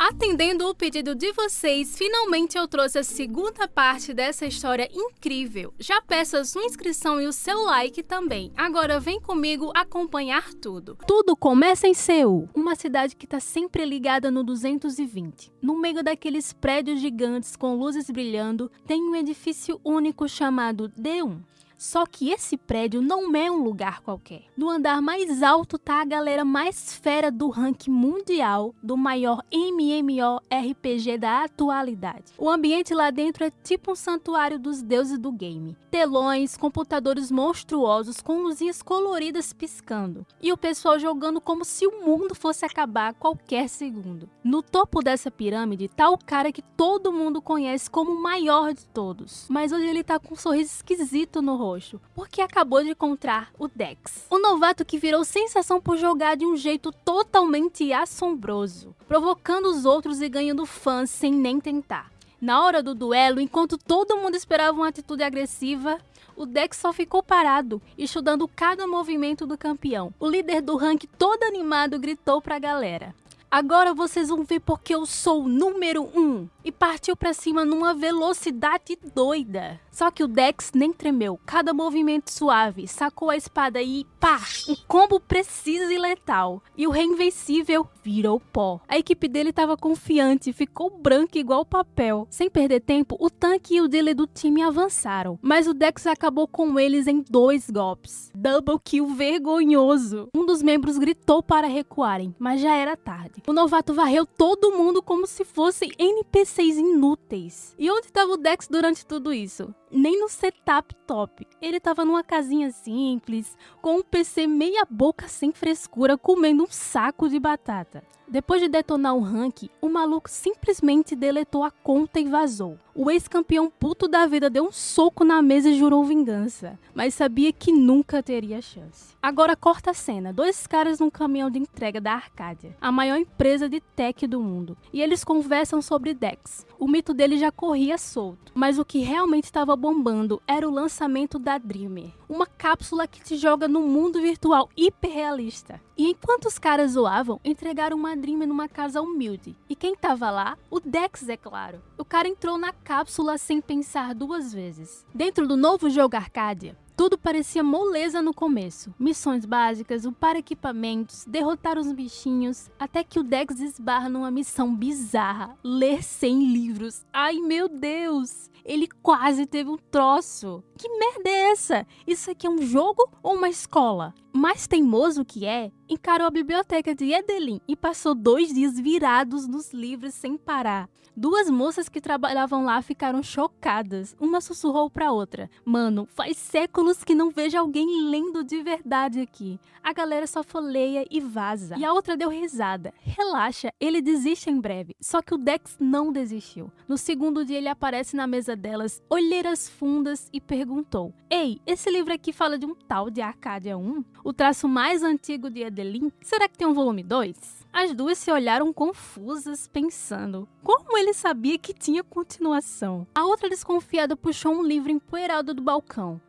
Atendendo o pedido de vocês, finalmente eu trouxe a segunda parte dessa história incrível. Já peço a sua inscrição e o seu like também. Agora vem comigo acompanhar tudo. Tudo começa em Seul, uma cidade que está sempre ligada no 220. No meio daqueles prédios gigantes com luzes brilhando, tem um edifício único chamado D1. Só que esse prédio não é um lugar qualquer. No andar mais alto tá a galera mais fera do ranking mundial do maior MMORPG da atualidade. O ambiente lá dentro é tipo um santuário dos deuses do game. Telões, computadores monstruosos com luzinhas coloridas piscando. E o pessoal jogando como se o mundo fosse acabar a qualquer segundo. No topo dessa pirâmide tá o cara que todo mundo conhece como o maior de todos. Mas hoje ele tá com um sorriso esquisito no rosto, porque acabou de encontrar o Dex. O novato que virou sensação por jogar de um jeito totalmente assombroso, provocando os outros e ganhando fãs sem nem tentar. Na hora do duelo, enquanto todo mundo esperava uma atitude agressiva, o Dex só ficou parado, estudando cada movimento do campeão. O líder do rank, todo animado, gritou pra galera: "Agora vocês vão ver porque eu sou o número 1. E partiu pra cima numa velocidade doida. Só que o Dex nem tremeu, cada movimento suave, sacou a espada e pá! Um combo preciso e letal. E o Reinvencível virou pó. A equipe dele tava confiante, ficou branca igual papel. Sem perder tempo, o tanque e o dealer do time avançaram. Mas o Dex acabou com eles em 2 golpes. Double kill vergonhoso. Um dos membros gritou para recuarem, mas já era tarde. O novato varreu todo mundo como se fossem NPCs inúteis. E onde estava o Dex durante tudo isso? Nem no setup top. Ele estava numa casinha simples, com um PC meia boca sem frescura, comendo um saco de batata. Depois de detonar o rank, o maluco simplesmente deletou a conta e vazou. O ex-campeão puto da vida deu um soco na mesa e jurou vingança, mas sabia que nunca teria chance. Agora corta a cena, 2 caras num caminhão de entrega da Arcadia, a maior empresa de tech do mundo, e eles conversam sobre Dex. O mito dele já corria solto, mas o que realmente estava bombando era o lançamento da Dreamer, uma cápsula que te joga no mundo virtual hiperrealista. E enquanto os caras zoavam, entregaram uma Dreamer numa casa humilde. E quem tava lá? O Dex, é claro. O cara entrou na cápsula sem pensar 2 vezes. Dentro do novo jogo Arcadia, tudo parecia moleza no começo. Missões básicas, upar equipamentos, derrotar os bichinhos, até que o Dex esbarra numa missão bizarra: ler 100 livros. Ai meu Deus! Ele quase teve um troço. Que merda é essa? Isso aqui é um jogo ou uma escola? Mais teimoso que é, encarou a biblioteca de Edelin e passou 2 dias virados nos livros sem parar. 2 moças que trabalhavam lá ficaram chocadas. Uma sussurrou pra outra: "Mano, faz séculos que não vejo alguém lendo de verdade aqui. A galera só folheia e vaza." E a outra deu risada: "Relaxa, ele desiste em breve." Só que o Dex não desistiu. No segundo dia ele aparece na mesa delas, olheiras fundas, e perguntou: "Ei, esse livro aqui fala de um tal de Arcadia 1? O traço mais antigo de Edelin? Será que tem um volume 2? As duas se olharam confusas, pensando: como ele sabia que tinha continuação? A outra desconfiada puxou um livro empoeirado do balcão.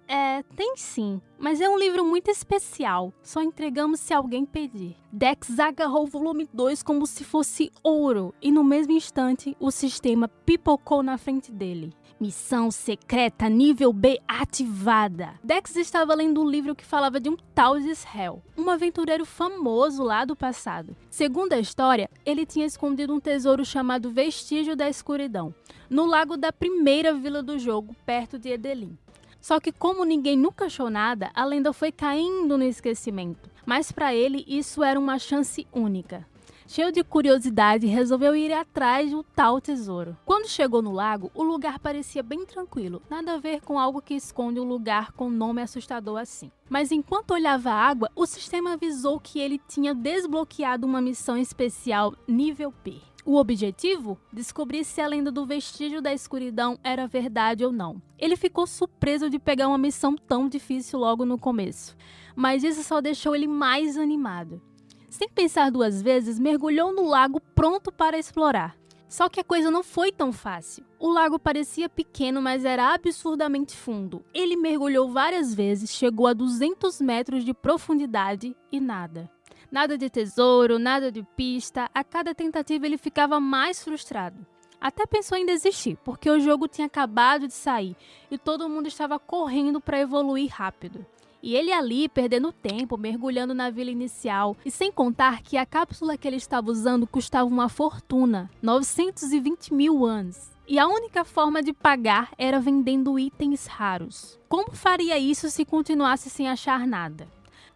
Tem sim, mas é um livro muito especial. Só entregamos se alguém pedir." Dex agarrou o volume 2 como se fosse ouro, e no mesmo instante, o sistema pipocou na frente dele. Missão secreta nível B ativada. Dex estava lendo um livro que falava de um tal de Hell, um aventureiro famoso lá do passado. Segundo a história, ele tinha escondido um tesouro chamado Vestígio da Escuridão, no lago da primeira vila do jogo, perto de Edelin. Só que como ninguém nunca achou nada, a lenda foi caindo no esquecimento. Mas para ele, isso era uma chance única. Cheio de curiosidade, resolveu ir atrás do tal tesouro. Quando chegou no lago, o lugar parecia bem tranquilo, nada a ver com algo que esconde um lugar com nome assustador assim. Mas enquanto olhava a água, o sistema avisou que ele tinha desbloqueado uma missão especial nível P. O objetivo? Descobrir se a lenda do Vestígio da Escuridão era verdade ou não. Ele ficou surpreso de pegar uma missão tão difícil logo no começo, mas isso só deixou ele mais animado. Sem pensar 2 vezes, mergulhou no lago pronto para explorar. Só que a coisa não foi tão fácil. O lago parecia pequeno, mas era absurdamente fundo. Ele mergulhou várias vezes, chegou a 200 metros de profundidade e nada. Nada de tesouro, nada de pista, a cada tentativa ele ficava mais frustrado. Até pensou em desistir, porque o jogo tinha acabado de sair e todo mundo estava correndo para evoluir rápido. E ele ali, perdendo tempo, mergulhando na vila inicial, e sem contar que a cápsula que ele estava usando custava uma fortuna, 920 mil anos. E a única forma de pagar era vendendo itens raros. Como faria isso se continuasse sem achar nada?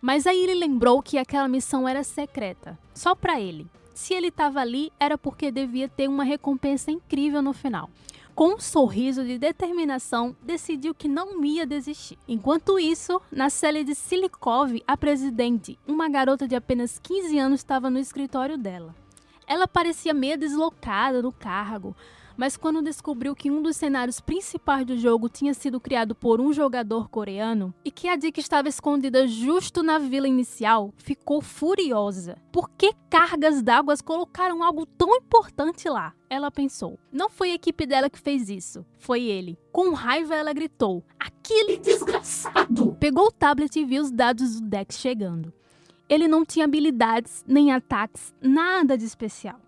Mas aí ele lembrou que aquela missão era secreta, só para ele. Se ele estava ali, era porque devia ter uma recompensa incrível no final. Com um sorriso de determinação, decidiu que não ia desistir. Enquanto isso, na cela de Silikov, a presidente, uma garota de apenas 15 anos, estava no escritório dela. Ela parecia meio deslocada no cargo, mas quando descobriu que um dos cenários principais do jogo tinha sido criado por um jogador coreano e que a Dick estava escondida justo na vila inicial, ficou furiosa. Por que cargas d'água colocaram algo tão importante lá? Ela pensou. Não foi a equipe dela que fez isso, foi ele. Com raiva ela gritou, aquele desgraçado! Pegou o tablet e viu os dados do Dex chegando. Ele não tinha habilidades, nem ataques, nada de especial.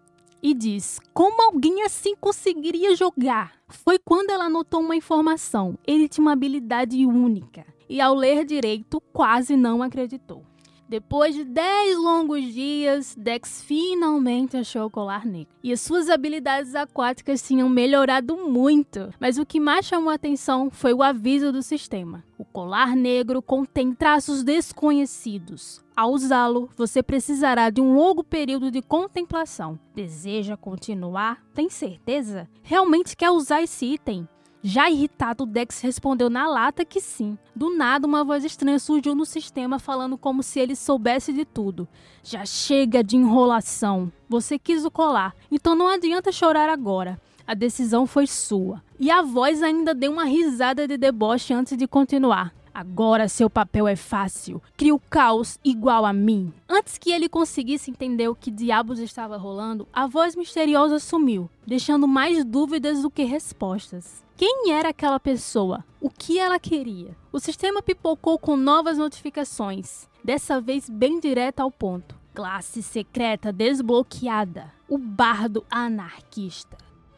E diz, como alguém assim conseguiria jogar? Foi quando ela notou uma informação. Ele tinha uma habilidade única. E ao ler direito, quase não acreditou. Depois de 10 longos dias, Dex finalmente achou o colar negro. E as suas habilidades aquáticas tinham melhorado muito. Mas o que mais chamou a atenção foi o aviso do sistema. O colar negro contém traços desconhecidos. Ao usá-lo, você precisará de um longo período de contemplação. Deseja continuar? Tem certeza? Realmente quer usar esse item? Já irritado, Dex respondeu na lata que sim. Do nada, uma voz estranha surgiu no sistema falando como se ele soubesse de tudo. Já chega de enrolação. Você quis o colar, então não adianta chorar agora. A decisão foi sua. E a voz ainda deu uma risada de deboche antes de continuar. Agora seu papel é fácil. Cria o caos igual a mim. Antes que ele conseguisse entender o que diabos estava rolando, a voz misteriosa sumiu, deixando mais dúvidas do que respostas. Quem era aquela pessoa? O que ela queria? O sistema pipocou com novas notificações, dessa vez bem direta ao ponto. Classe secreta desbloqueada. O bardo anarquista.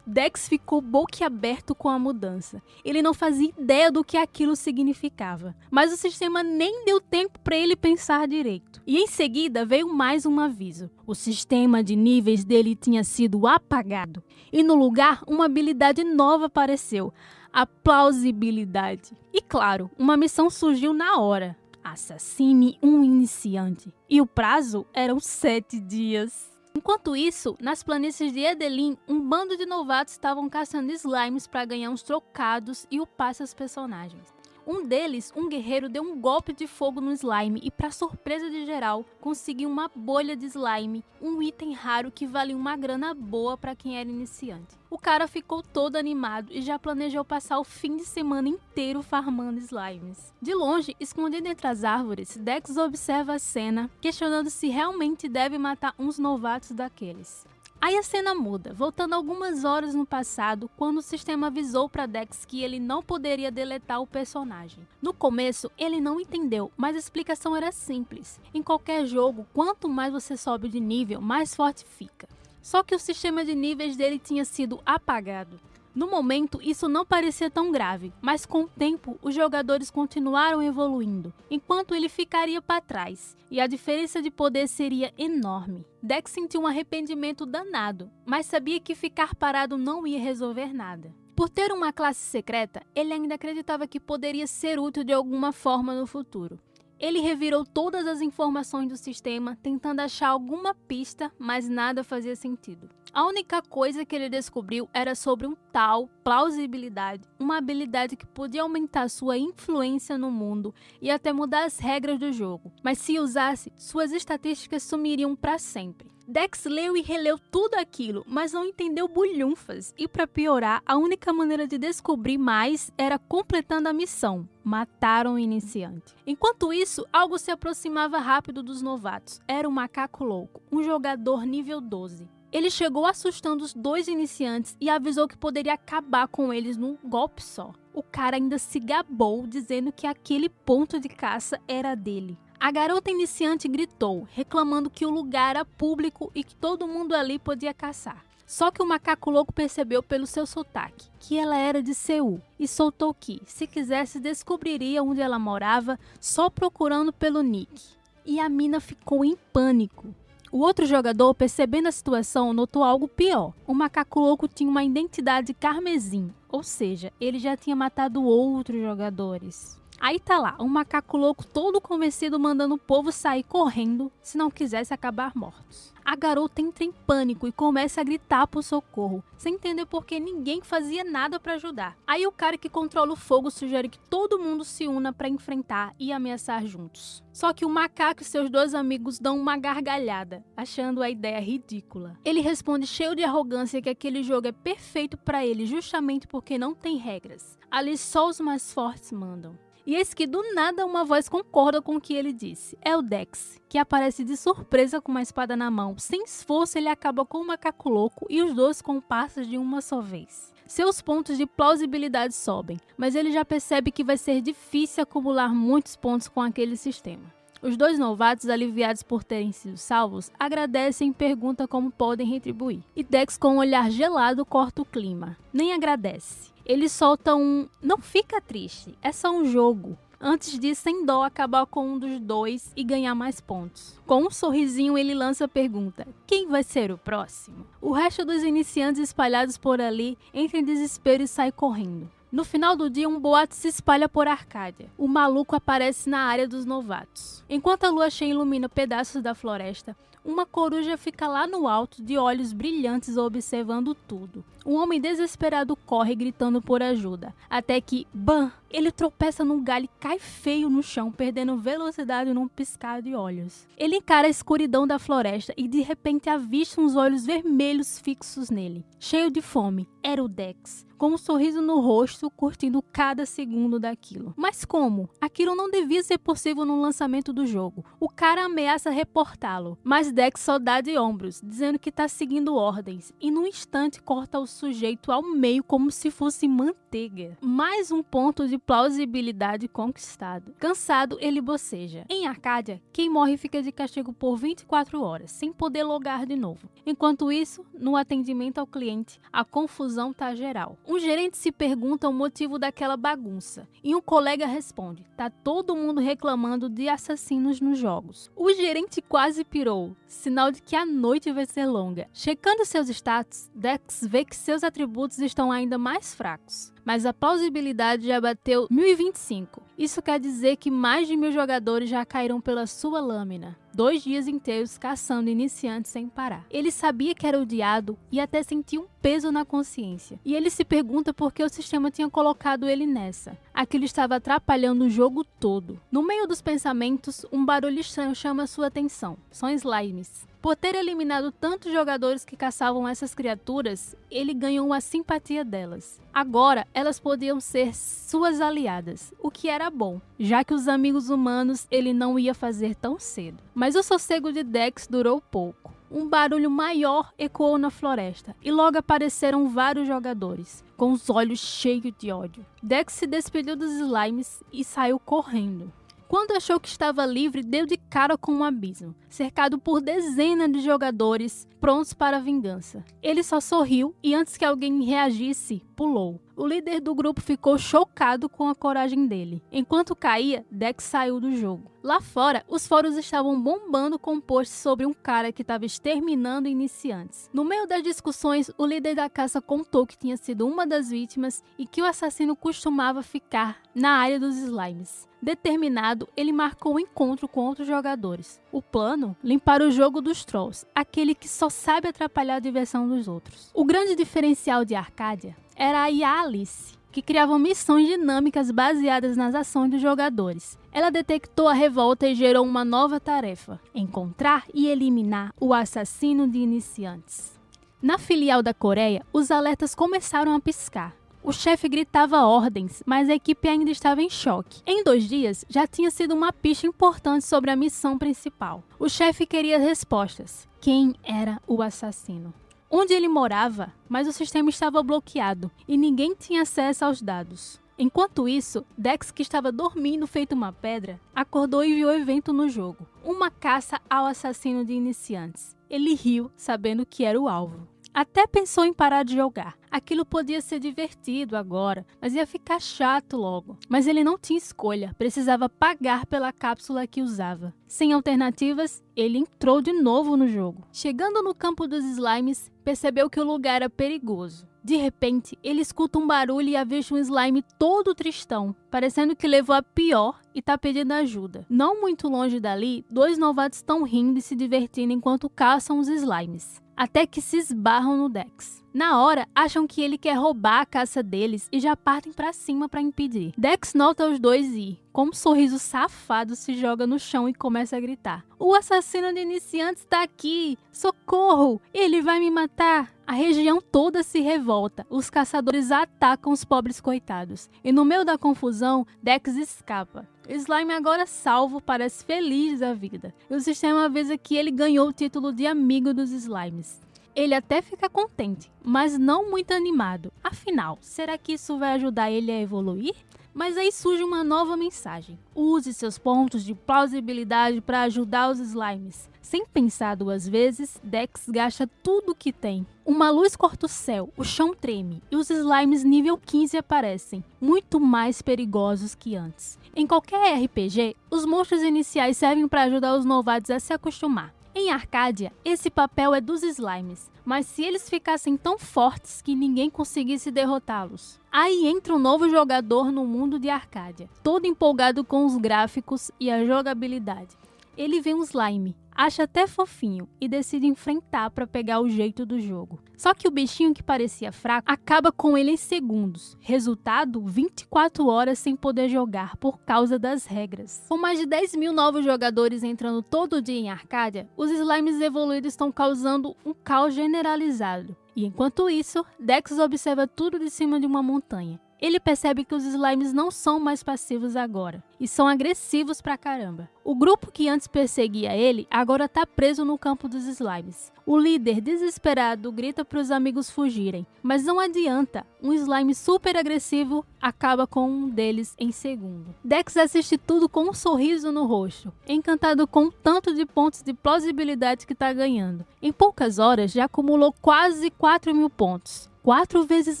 Dex ficou boquiaberto com a mudança. Ele não fazia ideia do que aquilo significava, mas o sistema nem deu tempo para ele pensar direito. E em seguida veio mais um aviso. O sistema de níveis dele tinha sido apagado e no lugar uma habilidade nova apareceu, a plausibilidade. E claro, uma missão surgiu na hora. Assassine um iniciante. E o prazo eram 7 dias. Enquanto isso, nas planícies de Edelin, um bando de novatos estavam caçando slimes para ganhar uns trocados e upar seus personagens. Um deles, um guerreiro, deu um golpe de fogo no slime e, para surpresa de geral, conseguiu uma bolha de slime, um item raro que valia uma grana boa para quem era iniciante. O cara ficou todo animado e já planejou passar o fim de semana inteiro farmando slimes. De longe, escondido entre as árvores, Dex observa a cena, questionando se realmente deve matar uns novatos daqueles. Aí a cena muda, voltando algumas horas no passado, quando o sistema avisou para Dex que ele não poderia deletar o personagem. No começo, ele não entendeu, mas a explicação era simples. Em qualquer jogo, quanto mais você sobe de nível, mais forte fica. Só que o sistema de níveis dele tinha sido apagado. No momento, isso não parecia tão grave, mas com o tempo, os jogadores continuaram evoluindo, enquanto ele ficaria para trás, e a diferença de poder seria enorme. Dex sentiu um arrependimento danado, mas sabia que ficar parado não ia resolver nada. Por ter uma classe secreta, ele ainda acreditava que poderia ser útil de alguma forma no futuro. Ele revirou todas as informações do sistema, tentando achar alguma pista, mas nada fazia sentido. A única coisa que ele descobriu era sobre um tal plausibilidade, uma habilidade que podia aumentar sua influência no mundo e até mudar as regras do jogo, mas se usasse, suas estatísticas sumiriam para sempre. Dex leu e releu tudo aquilo, mas não entendeu bulhunfas, e para piorar, a única maneira de descobrir mais era completando a missão: matar um iniciante. Enquanto isso, algo se aproximava rápido dos novatos. Era um macaco louco, um jogador nível 12. Ele chegou assustando os 2 iniciantes e avisou que poderia acabar com eles num golpe só. O cara ainda se gabou, dizendo que aquele ponto de caça era dele. A garota iniciante gritou, reclamando que o lugar era público e que todo mundo ali podia caçar. Só que o macaco louco percebeu pelo seu sotaque que ela era de Seul e soltou que, se quisesse, descobriria onde ela morava só procurando pelo nick. E a mina ficou em pânico. O outro jogador, percebendo a situação, notou algo pior. O macaco louco tinha uma identidade carmesim, ou seja, ele já tinha matado outros jogadores. Aí tá lá, um macaco louco todo convencido mandando o povo sair correndo se não quisesse acabar mortos. A garota entra em pânico e começa a gritar por socorro, sem entender por que ninguém fazia nada para ajudar. Aí o cara que controla o fogo sugere que todo mundo se una para enfrentar e ameaçar juntos. Só que o macaco e seus dois amigos dão uma gargalhada, achando a ideia ridícula. Ele responde cheio de arrogância que aquele jogo é perfeito para ele justamente porque não tem regras. Ali só os mais fortes mandam. E eis que do nada uma voz concorda com o que ele disse. É o Dex, que aparece de surpresa com uma espada na mão. Sem esforço ele acaba com o macaco louco e os dois comparsas de uma só vez. Seus pontos de plausibilidade sobem, mas ele já percebe que vai ser difícil acumular muitos pontos com aquele sistema. Os dois novatos, aliviados por terem sido salvos, agradecem e perguntam como podem retribuir. E Dex, com um olhar gelado, corta o clima. Nem agradece. Ele solta um "não fica triste, é só um jogo", antes de, sem dó, acabar com um dos dois e ganhar mais pontos. Com um sorrisinho, ele lança a pergunta: quem vai ser o próximo? O resto dos iniciantes espalhados por ali entra em desespero e sai correndo. No final do dia, um boato se espalha por Arcádia. O maluco aparece na área dos novatos. Enquanto a lua cheia ilumina pedaços da floresta, uma coruja fica lá no alto, de olhos brilhantes, observando tudo. Um homem desesperado corre, gritando por ajuda, até que, bam, ele tropeça num galho e cai feio no chão, perdendo velocidade num piscar de olhos. Ele encara a escuridão da floresta e de repente avista uns olhos vermelhos fixos nele. Cheio de fome, era o Dex, com um sorriso no rosto, curtindo cada segundo daquilo. Mas como? Aquilo não devia ser possível no lançamento do jogo. O cara ameaça reportá-lo, mas Dex só dá de ombros, dizendo que tá seguindo ordens, e num instante corta o sujeito ao meio como se fosse manteiga. Mais um ponto de plausibilidade conquistado. Cansado, ele boceja. Em Arcádia, quem morre fica de castigo por 24 horas, sem poder logar de novo. Enquanto isso, no atendimento ao cliente, a confusão tá geral. Um gerente se pergunta o motivo daquela bagunça, e um colega responde: tá todo mundo reclamando de assassinos nos jogos. O gerente quase pirou, sinal de que a noite vai ser longa. Checando seus status, Dex vê que seus atributos estão ainda mais fracos, mas a plausibilidade já bateu 1025. Isso quer dizer que mais de 1000 jogadores já caíram pela sua lâmina. 2 dias inteiros caçando iniciantes sem parar. Ele sabia que era odiado e até sentia um peso na consciência. E ele se pergunta por que o sistema tinha colocado ele nessa. Aquilo estava atrapalhando o jogo todo. No meio dos pensamentos, um barulho estranho chama sua atenção. São slimes. Por ter eliminado tantos jogadores que caçavam essas criaturas, ele ganhou a simpatia delas. Agora, elas podiam ser suas aliadas, o que era bom, já que os amigos humanos ele não ia fazer tão cedo. Mas o sossego de Dex durou pouco. Um barulho maior ecoou na floresta, e logo apareceram vários jogadores, com os olhos cheios de ódio. Dex se despediu dos slimes e saiu correndo. Quando achou que estava livre, deu de cara com um abismo, cercado por dezenas de jogadores prontos para a vingança. Ele só sorriu e, antes que alguém reagisse, pulou. O líder do grupo ficou chocado com a coragem dele. Enquanto caía, Dex saiu do jogo. Lá fora, os fóruns estavam bombando com posts sobre um cara que estava exterminando iniciantes. No meio das discussões, o líder da caça contou que tinha sido uma das vítimas e que o assassino costumava ficar na área dos slimes. Determinado, ele marcou um encontro com outros jogadores. O plano? Limpar o jogo dos trolls, aquele que só sabe atrapalhar a diversão dos outros. O grande diferencial de Arcádia era a IA Alice, que criava missões dinâmicas baseadas nas ações dos jogadores. Ela detectou a revolta e gerou uma nova tarefa: encontrar e eliminar o assassino de iniciantes. Na filial da Coreia, os alertas começaram a piscar. O chefe gritava ordens, mas a equipe ainda estava em choque. Em 2 dias, já tinha sido uma pista importante sobre a missão principal. O chefe queria respostas. Quem era o assassino? Onde ele morava? Mas o sistema estava bloqueado e ninguém tinha acesso aos dados. Enquanto isso, Dex, que estava dormindo feito uma pedra, acordou e viu o evento no jogo. Uma caça ao assassino de iniciantes. Ele riu, sabendo que era o alvo. Até pensou em parar de jogar. Aquilo podia ser divertido agora, mas ia ficar chato logo. Mas ele não tinha escolha, precisava pagar pela cápsula que usava. Sem alternativas, ele entrou de novo no jogo. Chegando no campo dos slimes, percebeu que o lugar era perigoso. De repente, ele escuta um barulho e avista um slime todo tristão, parecendo que levou a pior e tá pedindo ajuda. Não muito longe dali, 2 novatos estão rindo e se divertindo enquanto caçam os slimes, até que se esbarram no Dex. Na hora, acham que ele quer roubar a caça deles e já partem pra cima pra impedir. Dex nota os dois e, com um sorriso safado, se joga no chão e começa a gritar: "O assassino de iniciantes tá aqui! Socorro! Ele vai me matar!" A região toda se revolta. Os caçadores atacam os pobres coitados. E no meio da confusão, Dex escapa. O slime, agora salvo, parece feliz da vida. E o sistema avisa que ele ganhou o título de amigo dos slimes. Ele até fica contente, mas não muito animado. Afinal, será que isso vai ajudar ele a evoluir? Mas aí surge uma nova mensagem. Use seus pontos de plausibilidade para ajudar os slimes. Sem pensar 2 vezes, Dex gasta tudo o que tem. Uma luz corta o céu, o chão treme e os slimes nível 15 aparecem, muito mais perigosos que antes. Em qualquer RPG, os monstros iniciais servem para ajudar os novatos a se acostumar. Em Arcadia, esse papel é dos slimes, mas se eles ficassem tão fortes que ninguém conseguisse derrotá-los. Aí entra um novo jogador no mundo de Arcadia, todo empolgado com os gráficos e a jogabilidade. Ele vê um slime, acha até fofinho e decide enfrentar para pegar o jeito do jogo. Só que o bichinho, que parecia fraco, acaba com ele em segundos. Resultado, 24 horas sem poder jogar por causa das regras. Com mais de 10 mil novos jogadores entrando todo dia em Arcadia, os slimes evoluídos estão causando um caos generalizado. E enquanto isso, Dex observa tudo de cima de uma montanha. Ele percebe que os slimes não são mais passivos agora, e são agressivos pra caramba. O grupo que antes perseguia ele, agora tá preso no campo dos slimes. O líder, desesperado, grita pros amigos fugirem, mas não adianta, um slime super agressivo acaba com um deles em segundo. Dex assiste tudo com um sorriso no rosto, encantado com o tanto de pontos de plausibilidade que tá ganhando. Em poucas horas já acumulou quase 4.000 pontos. 4 vezes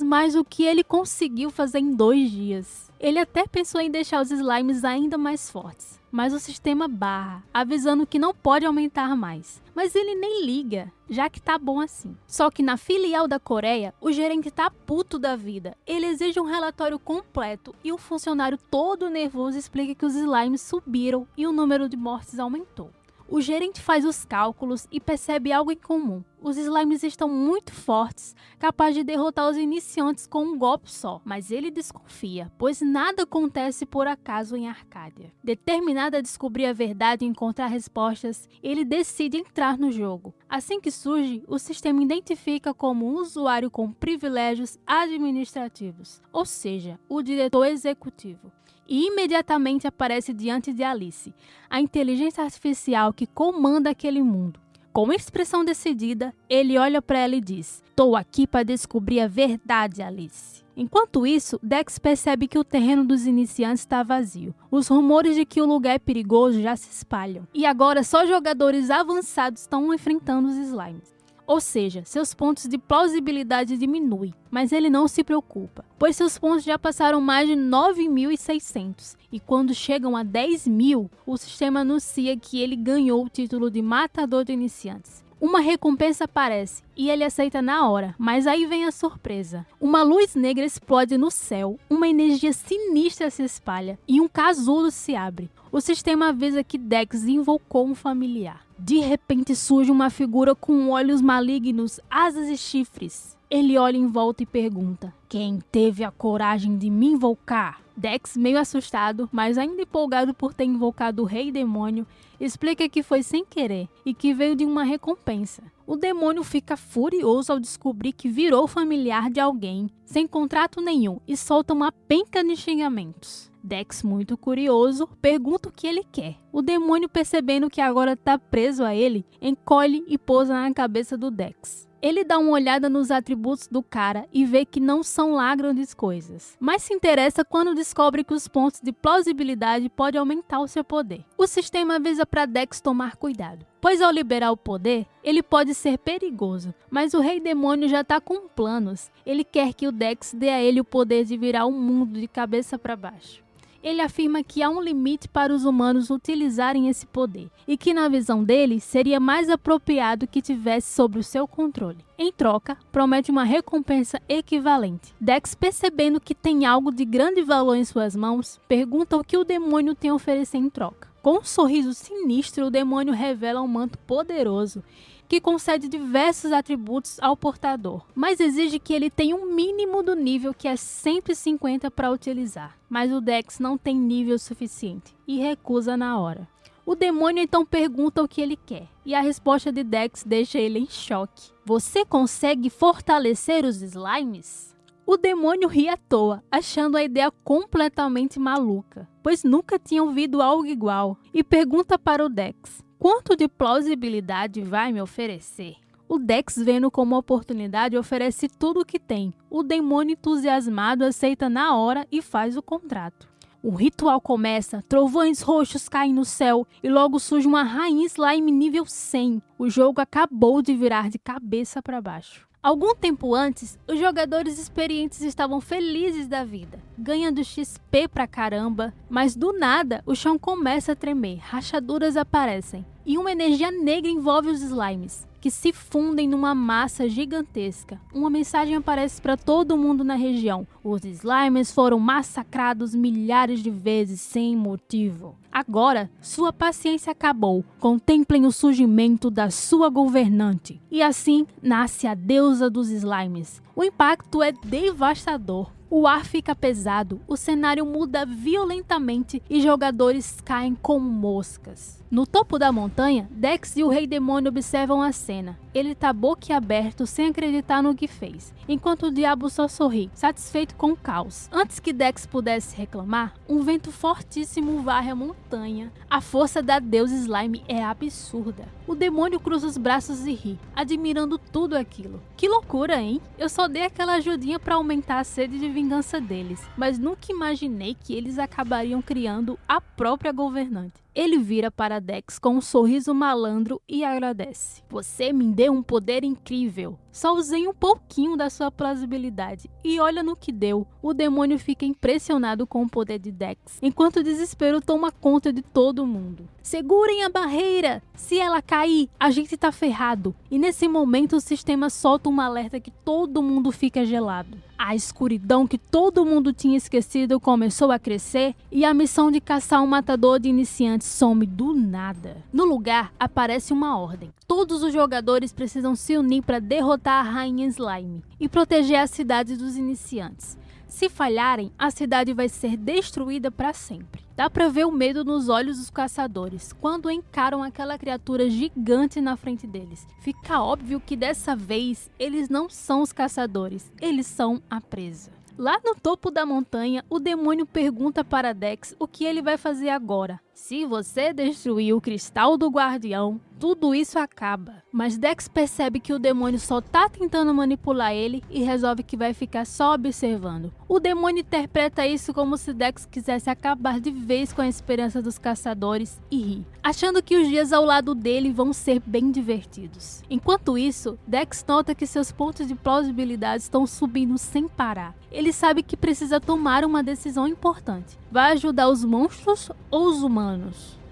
mais do que ele conseguiu fazer em 2 dias. Ele até pensou em deixar os slimes ainda mais fortes, mas o sistema barra, avisando que não pode aumentar mais. Mas ele nem liga, já que tá bom assim. Só que na filial da Coreia, o gerente tá puto da vida. Ele exige um relatório completo e o funcionário todo nervoso explica que os slimes subiram e o número de mortes aumentou. O gerente faz os cálculos e percebe algo em comum. Os slimes estão muito fortes, capazes de derrotar os iniciantes com um golpe só. Mas ele desconfia, pois nada acontece por acaso em Arcadia. Determinado a descobrir a verdade e encontrar respostas, ele decide entrar no jogo. Assim que surge, o sistema identifica como um usuário com privilégios administrativos, ou seja, o diretor executivo. E imediatamente aparece diante de Alice, a inteligência artificial que comanda aquele mundo. Com expressão decidida, ele olha para ela e diz: "Tô aqui para descobrir a verdade, Alice." Enquanto isso, Dex percebe que o terreno dos iniciantes está vazio. Os rumores de que o lugar é perigoso já se espalham. E agora só jogadores avançados estão enfrentando os slimes. Ou seja, seus pontos de plausibilidade diminuem, mas ele não se preocupa, pois seus pontos já passaram mais de 9.600, e quando chegam a 10.000, o sistema anuncia que ele ganhou o título de matador de iniciantes. Uma recompensa aparece, e ele aceita na hora, mas aí vem a surpresa. Uma luz negra explode no céu, uma energia sinistra se espalha, e um casulo se abre. O sistema avisa que Dex invocou um familiar. De repente surge uma figura com olhos malignos, asas e chifres. Ele olha em volta e pergunta: "Quem teve a coragem de me invocar?" Dex, meio assustado, mas ainda empolgado por ter invocado o Rei Demônio, explica que foi sem querer e que veio de uma recompensa. O demônio fica furioso ao descobrir que virou familiar de alguém, sem contrato nenhum, e solta uma penca de xingamentos. Dex, muito curioso, pergunta o que ele quer. O demônio, percebendo que agora está preso a ele, encolhe e pousa na cabeça do Dex. Ele dá uma olhada nos atributos do cara e vê que não são lá grandes coisas, mas se interessa quando descobre que os pontos de plausibilidade podem aumentar o seu poder. O sistema avisa para Dex tomar cuidado, pois ao liberar o poder, ele pode ser perigoso, mas o Rei Demônio já está com planos. Ele quer que o Dex dê a ele o poder de virar o mundo de cabeça para baixo. Ele afirma que há um limite para os humanos utilizarem esse poder e que, na visão dele, seria mais apropriado que tivesse sob o seu controle. Em troca, promete uma recompensa equivalente. Dex, percebendo que tem algo de grande valor em suas mãos, pergunta o que o demônio tem a oferecer em troca. Com um sorriso sinistro, o demônio revela um manto poderoso que concede diversos atributos ao portador, mas exige que ele tenha um mínimo do nível, que é 150 para utilizar. Mas o Dex não tem nível suficiente e recusa na hora. O demônio então pergunta o que ele quer, e a resposta de Dex deixa ele em choque. Você consegue fortalecer os slimes? O demônio ri à toa, achando a ideia completamente maluca, pois nunca tinha ouvido algo igual, e pergunta para o Dex: quanto de plausibilidade vai me oferecer? O Dex, vendo como oportunidade, oferece tudo o que tem. O demônio, entusiasmado, aceita na hora e faz o contrato. O ritual começa, trovões roxos caem no céu e logo surge uma rainha slime nível 100. O jogo acabou de virar de cabeça para baixo. Algum tempo antes, os jogadores experientes estavam felizes da vida, ganhando XP pra caramba, mas do nada o chão começa a tremer, rachaduras aparecem e uma energia negra envolve os slimes, que se fundem numa massa gigantesca. Uma mensagem aparece para todo mundo na região: os slimes foram massacrados milhares de vezes sem motivo. Agora, sua paciência acabou. Contemplem o surgimento da sua governante. E assim nasce a deusa dos slimes. O impacto é devastador. O ar fica pesado, o cenário muda violentamente e jogadores caem como moscas. No topo da montanha, Dex e o Rei Demônio observam a cena. Ele tá boquiaberto sem acreditar no que fez, enquanto o diabo só sorri, satisfeito com o caos. Antes que Dex pudesse reclamar, um vento fortíssimo varre a montanha. A força da deusa Slime é absurda. O demônio cruza os braços e ri, admirando tudo aquilo. Que loucura, hein? Eu só dei aquela ajudinha para aumentar a sede de vingança deles, mas nunca imaginei que eles acabariam criando a própria governante. Ele vira para Dex com um sorriso malandro e agradece. Você me deu um poder incrível. Só usei um pouquinho da sua plausibilidade e olha no que deu. O demônio fica impressionado com o poder de Dex, enquanto o desespero toma conta de todo mundo. Segurem a barreira! Se ela cair, a gente tá ferrado. E nesse momento o sistema solta um alerta que todo mundo fica gelado. A escuridão que todo mundo tinha esquecido começou a crescer e a missão de caçar um matador de iniciantes some do nada. No lugar, aparece uma ordem. Todos os jogadores precisam se unir para derrotar a Rainha Slime e proteger a cidade dos iniciantes. Se falharem, a cidade vai ser destruída para sempre. Dá pra ver o medo nos olhos dos caçadores quando encaram aquela criatura gigante na frente deles. Fica óbvio que dessa vez eles não são os caçadores, eles são a presa. Lá no topo da montanha, o demônio pergunta para Dex o que ele vai fazer agora. Se você destruir o cristal do guardião, tudo isso acaba. Mas Dex percebe que o demônio só tá tentando manipular ele e resolve que vai ficar só observando. O demônio interpreta isso como se Dex quisesse acabar de vez com a esperança dos caçadores e ri, achando que os dias ao lado dele vão ser bem divertidos. Enquanto isso, Dex nota que seus pontos de plausibilidade estão subindo sem parar. Ele sabe que precisa tomar uma decisão importante. Vai ajudar os monstros ou os humanos?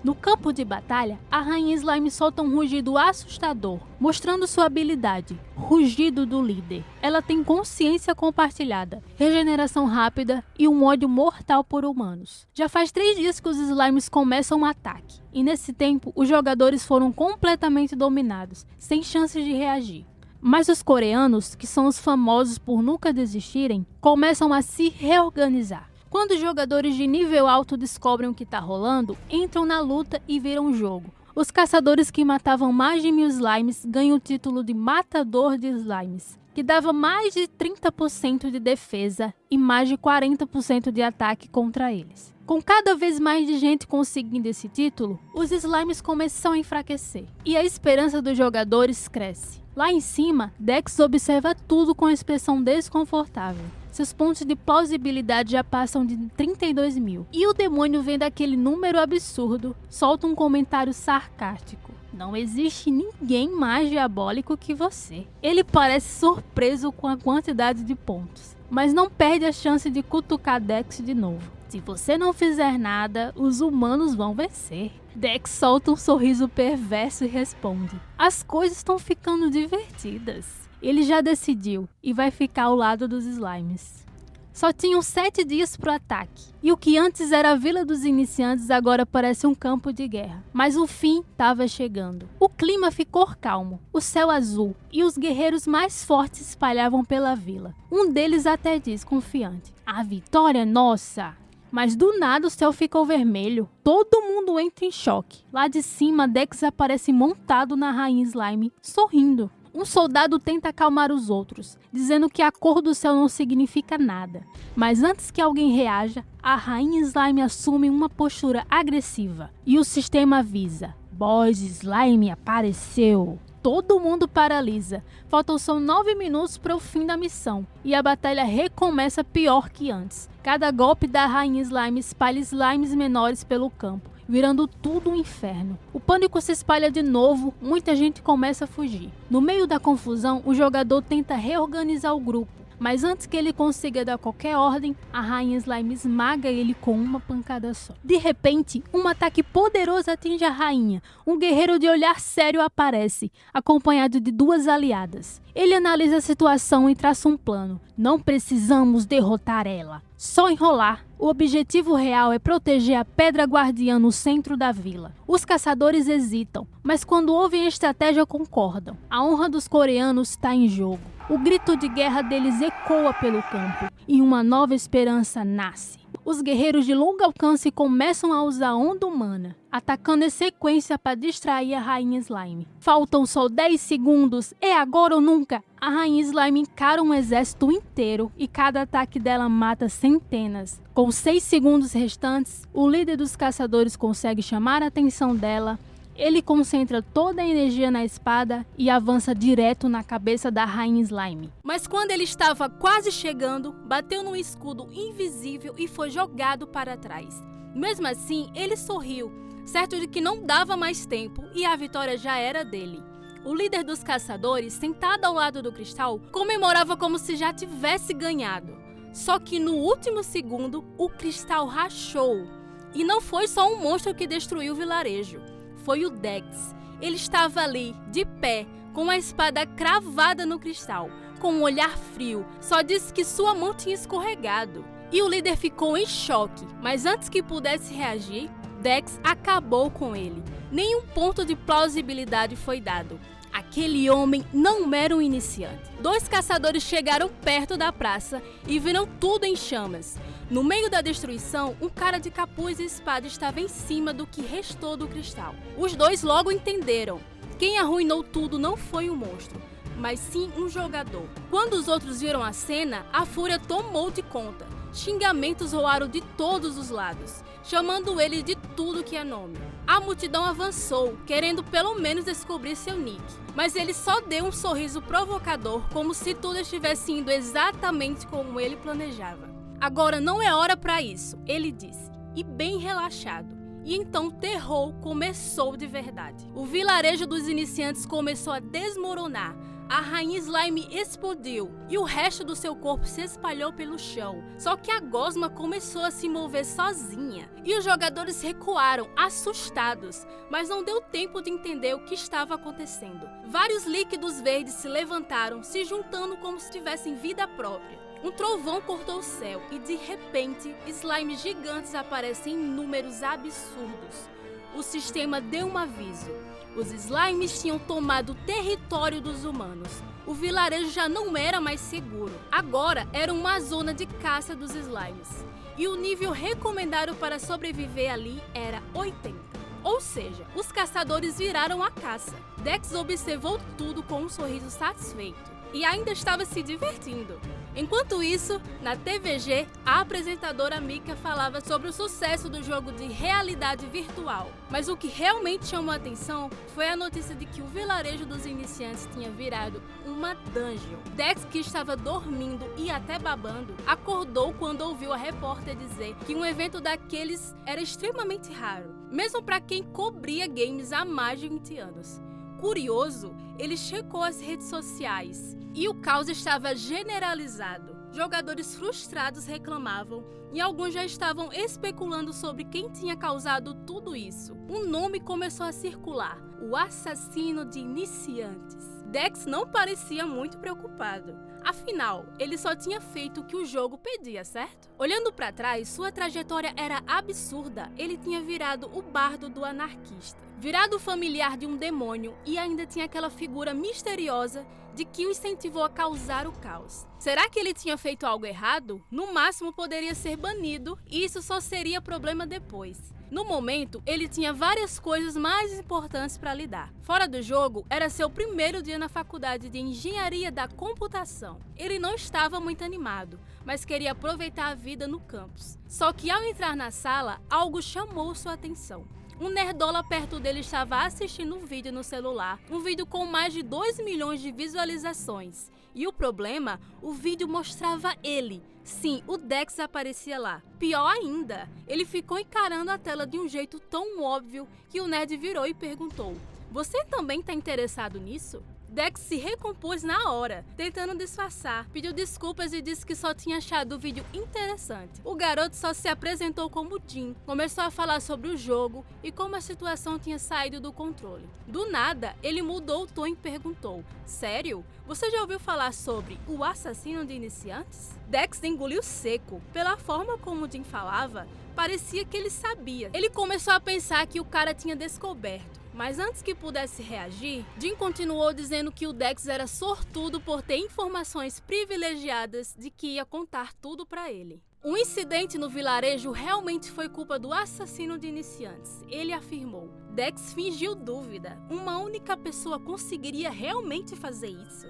No campo de batalha, a Rainha Slime solta um rugido assustador, mostrando sua habilidade, Rugido do Líder. Ela tem consciência compartilhada, regeneração rápida e um ódio mortal por humanos. Já faz 3 dias que os Slimes começam um ataque, e nesse tempo os jogadores foram completamente dominados, sem chances de reagir. Mas os coreanos, que são os famosos por nunca desistirem, começam a se reorganizar. Quando os jogadores de nível alto descobrem o que está rolando, entram na luta e viram o jogo. Os caçadores que matavam mais de 1000 slimes ganham o título de Matador de Slimes, que dava mais de 30% de defesa e mais de 40% de ataque contra eles. Com cada vez mais de gente conseguindo esse título, os slimes começam a enfraquecer e a esperança dos jogadores cresce. Lá em cima, Dex observa tudo com uma expressão desconfortável. Seus pontos de plausibilidade já passam de 32 mil. E o demônio, vendo aquele número absurdo, solta um comentário sarcástico. Não existe ninguém mais diabólico que você. Ele parece surpreso com a quantidade de pontos, mas não perde a chance de cutucar Dex de novo. Se você não fizer nada, os humanos vão vencer. Dex solta um sorriso perverso e responde: as coisas estão ficando divertidas. Ele já decidiu e vai ficar ao lado dos slimes. Só tinham 7 dias para o ataque, e o que antes era a Vila dos Iniciantes agora parece um campo de guerra. Mas o fim estava chegando. O clima ficou calmo, o céu azul, e os guerreiros mais fortes se espalhavam pela vila. Um deles até diz, confiante: a vitória é nossa! Mas do nada o céu ficou vermelho. Todo mundo entra em choque. Lá de cima, Dex aparece montado na Rainha Slime, sorrindo. Um soldado tenta acalmar os outros, dizendo que a cor do céu não significa nada. Mas antes que alguém reaja, a Rainha Slime assume uma postura agressiva. E o sistema avisa: Boss Slime apareceu. Todo mundo paralisa. Faltam só 9 minutos para o fim da missão. E a batalha recomeça pior que antes. Cada golpe da Rainha Slime espalha slimes menores pelo campo, virando tudo um inferno. O pânico se espalha de novo, muita gente começa a fugir. No meio da confusão, o jogador tenta reorganizar o grupo, mas antes que ele consiga dar qualquer ordem, a Rainha Slime esmaga ele com uma pancada só. De repente, um ataque poderoso atinge a rainha. Um guerreiro de olhar sério aparece, acompanhado de 2 aliadas. Ele analisa a situação e traça um plano. Não precisamos derrotar ela, só enrolar. O objetivo real é proteger a Pedra Guardiã no centro da vila. Os caçadores hesitam, mas quando ouvem a estratégia concordam. A honra dos coreanos está em jogo. O grito de guerra deles ecoa pelo campo e uma nova esperança nasce. Os guerreiros de longo alcance começam a usar a onda humana, atacando em sequência para distrair a Rainha Slime. Faltam só 10 segundos, é agora ou nunca! A Rainha Slime encara um exército inteiro e cada ataque dela mata centenas. Com 6 segundos restantes, o líder dos caçadores consegue chamar a atenção dela. Ele concentra toda a energia na espada e avança direto na cabeça da Rainha Slime. Mas quando ele estava quase chegando, bateu num escudo invisível e foi jogado para trás. Mesmo assim, ele sorriu, certo de que não dava mais tempo e a vitória já era dele. O líder dos caçadores, sentado ao lado do cristal, comemorava como se já tivesse ganhado. Só que no último segundo, o cristal rachou. E não foi só um monstro que destruiu o vilarejo. Foi o Dex. Ele estava ali, de pé, com a espada cravada no cristal, com um olhar frio. Só disse que sua mão tinha escorregado. E o líder ficou em choque, mas antes que pudesse reagir, Dex acabou com ele. Nenhum ponto de plausibilidade foi dado. Aquele homem não era um iniciante. 2 caçadores chegaram perto da praça e viram tudo em chamas. No meio da destruição, um cara de capuz e espada estava em cima do que restou do cristal. Os 2 logo entenderam. Quem arruinou tudo não foi o monstro, mas sim um jogador. Quando os outros viram a cena, a fúria tomou de conta. Xingamentos roaram de todos os lados, chamando ele de tudo que é nome. A multidão avançou, querendo pelo menos descobrir seu nick, mas ele só deu um sorriso provocador, como se tudo estivesse indo exatamente como ele planejava. Agora não é hora para isso, ele disse, e bem relaxado. E então o terror começou de verdade. O vilarejo dos iniciantes começou a desmoronar. A Rainha Slime explodiu e o resto do seu corpo se espalhou pelo chão. Só que a gosma começou a se mover sozinha e os jogadores recuaram, assustados, mas não deu tempo de entender o que estava acontecendo. Vários líquidos verdes se levantaram, se juntando como se tivessem vida própria. Um trovão cortou o céu e de repente slimes gigantes aparecem em números absurdos. O sistema deu um aviso. Os slimes tinham tomado o território dos humanos. O vilarejo já não era mais seguro. Agora era uma zona de caça dos slimes. E o nível recomendado para sobreviver ali era 80. Ou seja, os caçadores viraram a caça. Dex observou tudo com um sorriso satisfeito. e ainda estava se divertindo. Enquanto isso, na TVG, a apresentadora Mika falava sobre o sucesso do jogo de realidade virtual. Mas o que realmente chamou a atenção foi a notícia de que o vilarejo dos iniciantes tinha virado uma dungeon. Dex, que estava dormindo e até babando, acordou quando ouviu a repórter dizer que um evento daqueles era extremamente raro, mesmo para quem cobria games há mais de 20 anos. Curioso, ele checou as redes sociais e o caos estava generalizado. Jogadores frustrados reclamavam e alguns já estavam especulando sobre quem tinha causado tudo isso. Um nome começou a circular: o assassino de iniciantes. Dex não parecia muito preocupado. Afinal, ele só tinha feito o que o jogo pedia, certo? Olhando para trás, sua trajetória era absurda. Ele tinha virado o bardo do anarquista, virado familiar de um demônio e ainda tinha aquela figura misteriosa de que o incentivou a causar o caos. Será que ele tinha feito algo errado? No máximo poderia ser banido e isso só seria problema depois. No momento, ele tinha várias coisas mais importantes para lidar. Fora do jogo, era seu primeiro dia na faculdade de engenharia da computação. Ele não estava muito animado, mas queria aproveitar a vida no campus. Só que ao entrar na sala, algo chamou sua atenção. Um nerdola perto dele estava assistindo um vídeo no celular, um vídeo com mais de 2 milhões de visualizações. E o problema, o vídeo mostrava ele. Sim, o Dex aparecia lá. Pior ainda, ele ficou encarando a tela de um jeito tão óbvio que o nerd virou e perguntou: "Você também está interessado nisso?" Dex se recompôs na hora, tentando disfarçar, pediu desculpas e disse que só tinha achado o vídeo interessante. O garoto só se apresentou como Jim, começou a falar sobre o jogo e como a situação tinha saído do controle. Do nada, ele mudou o tom e perguntou: "Sério? Você já ouviu falar sobre o assassino de iniciantes?" Dex engoliu seco. Pela forma como Jim falava, parecia que ele sabia. Ele começou a pensar que o cara tinha descoberto. Mas antes que pudesse reagir, Jim continuou dizendo que o Dex era sortudo por ter informações privilegiadas de que ia contar tudo para ele. O incidente no vilarejo realmente foi culpa do assassino de iniciantes, ele afirmou. Dex fingiu dúvida. Uma única pessoa conseguiria realmente fazer isso?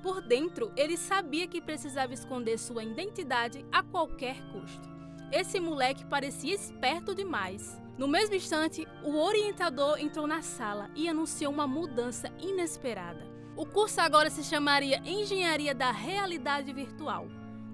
Por dentro, ele sabia que precisava esconder sua identidade a qualquer custo. Esse moleque parecia esperto demais. No mesmo instante, o orientador entrou na sala e anunciou uma mudança inesperada. O curso agora se chamaria Engenharia da Realidade Virtual.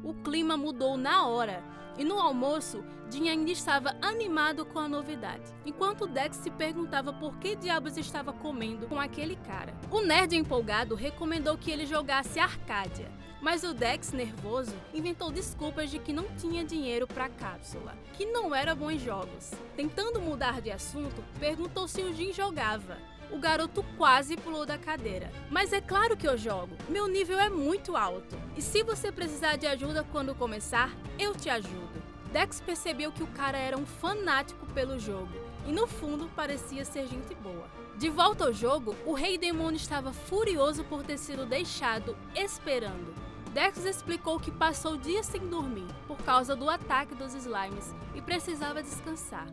O clima mudou na hora e no almoço, Jim ainda estava animado com a novidade, enquanto Dex se perguntava por que diabos estava comendo com aquele cara. O nerd empolgado recomendou que ele jogasse Arcadia. Mas o Dex, nervoso, inventou desculpas de que não tinha dinheiro para a cápsula, que não era bom em jogos. Tentando mudar de assunto, perguntou se o Jim jogava. O garoto quase pulou da cadeira. "Mas é claro que eu jogo, meu nível é muito alto. E se você precisar de ajuda quando começar, eu te ajudo." Dex percebeu que o cara era um fanático pelo jogo e no fundo parecia ser gente boa. De volta ao jogo, o Rei Demônio estava furioso por ter sido deixado esperando. Dex explicou que passou dias sem dormir por causa do ataque dos slimes e precisava descansar.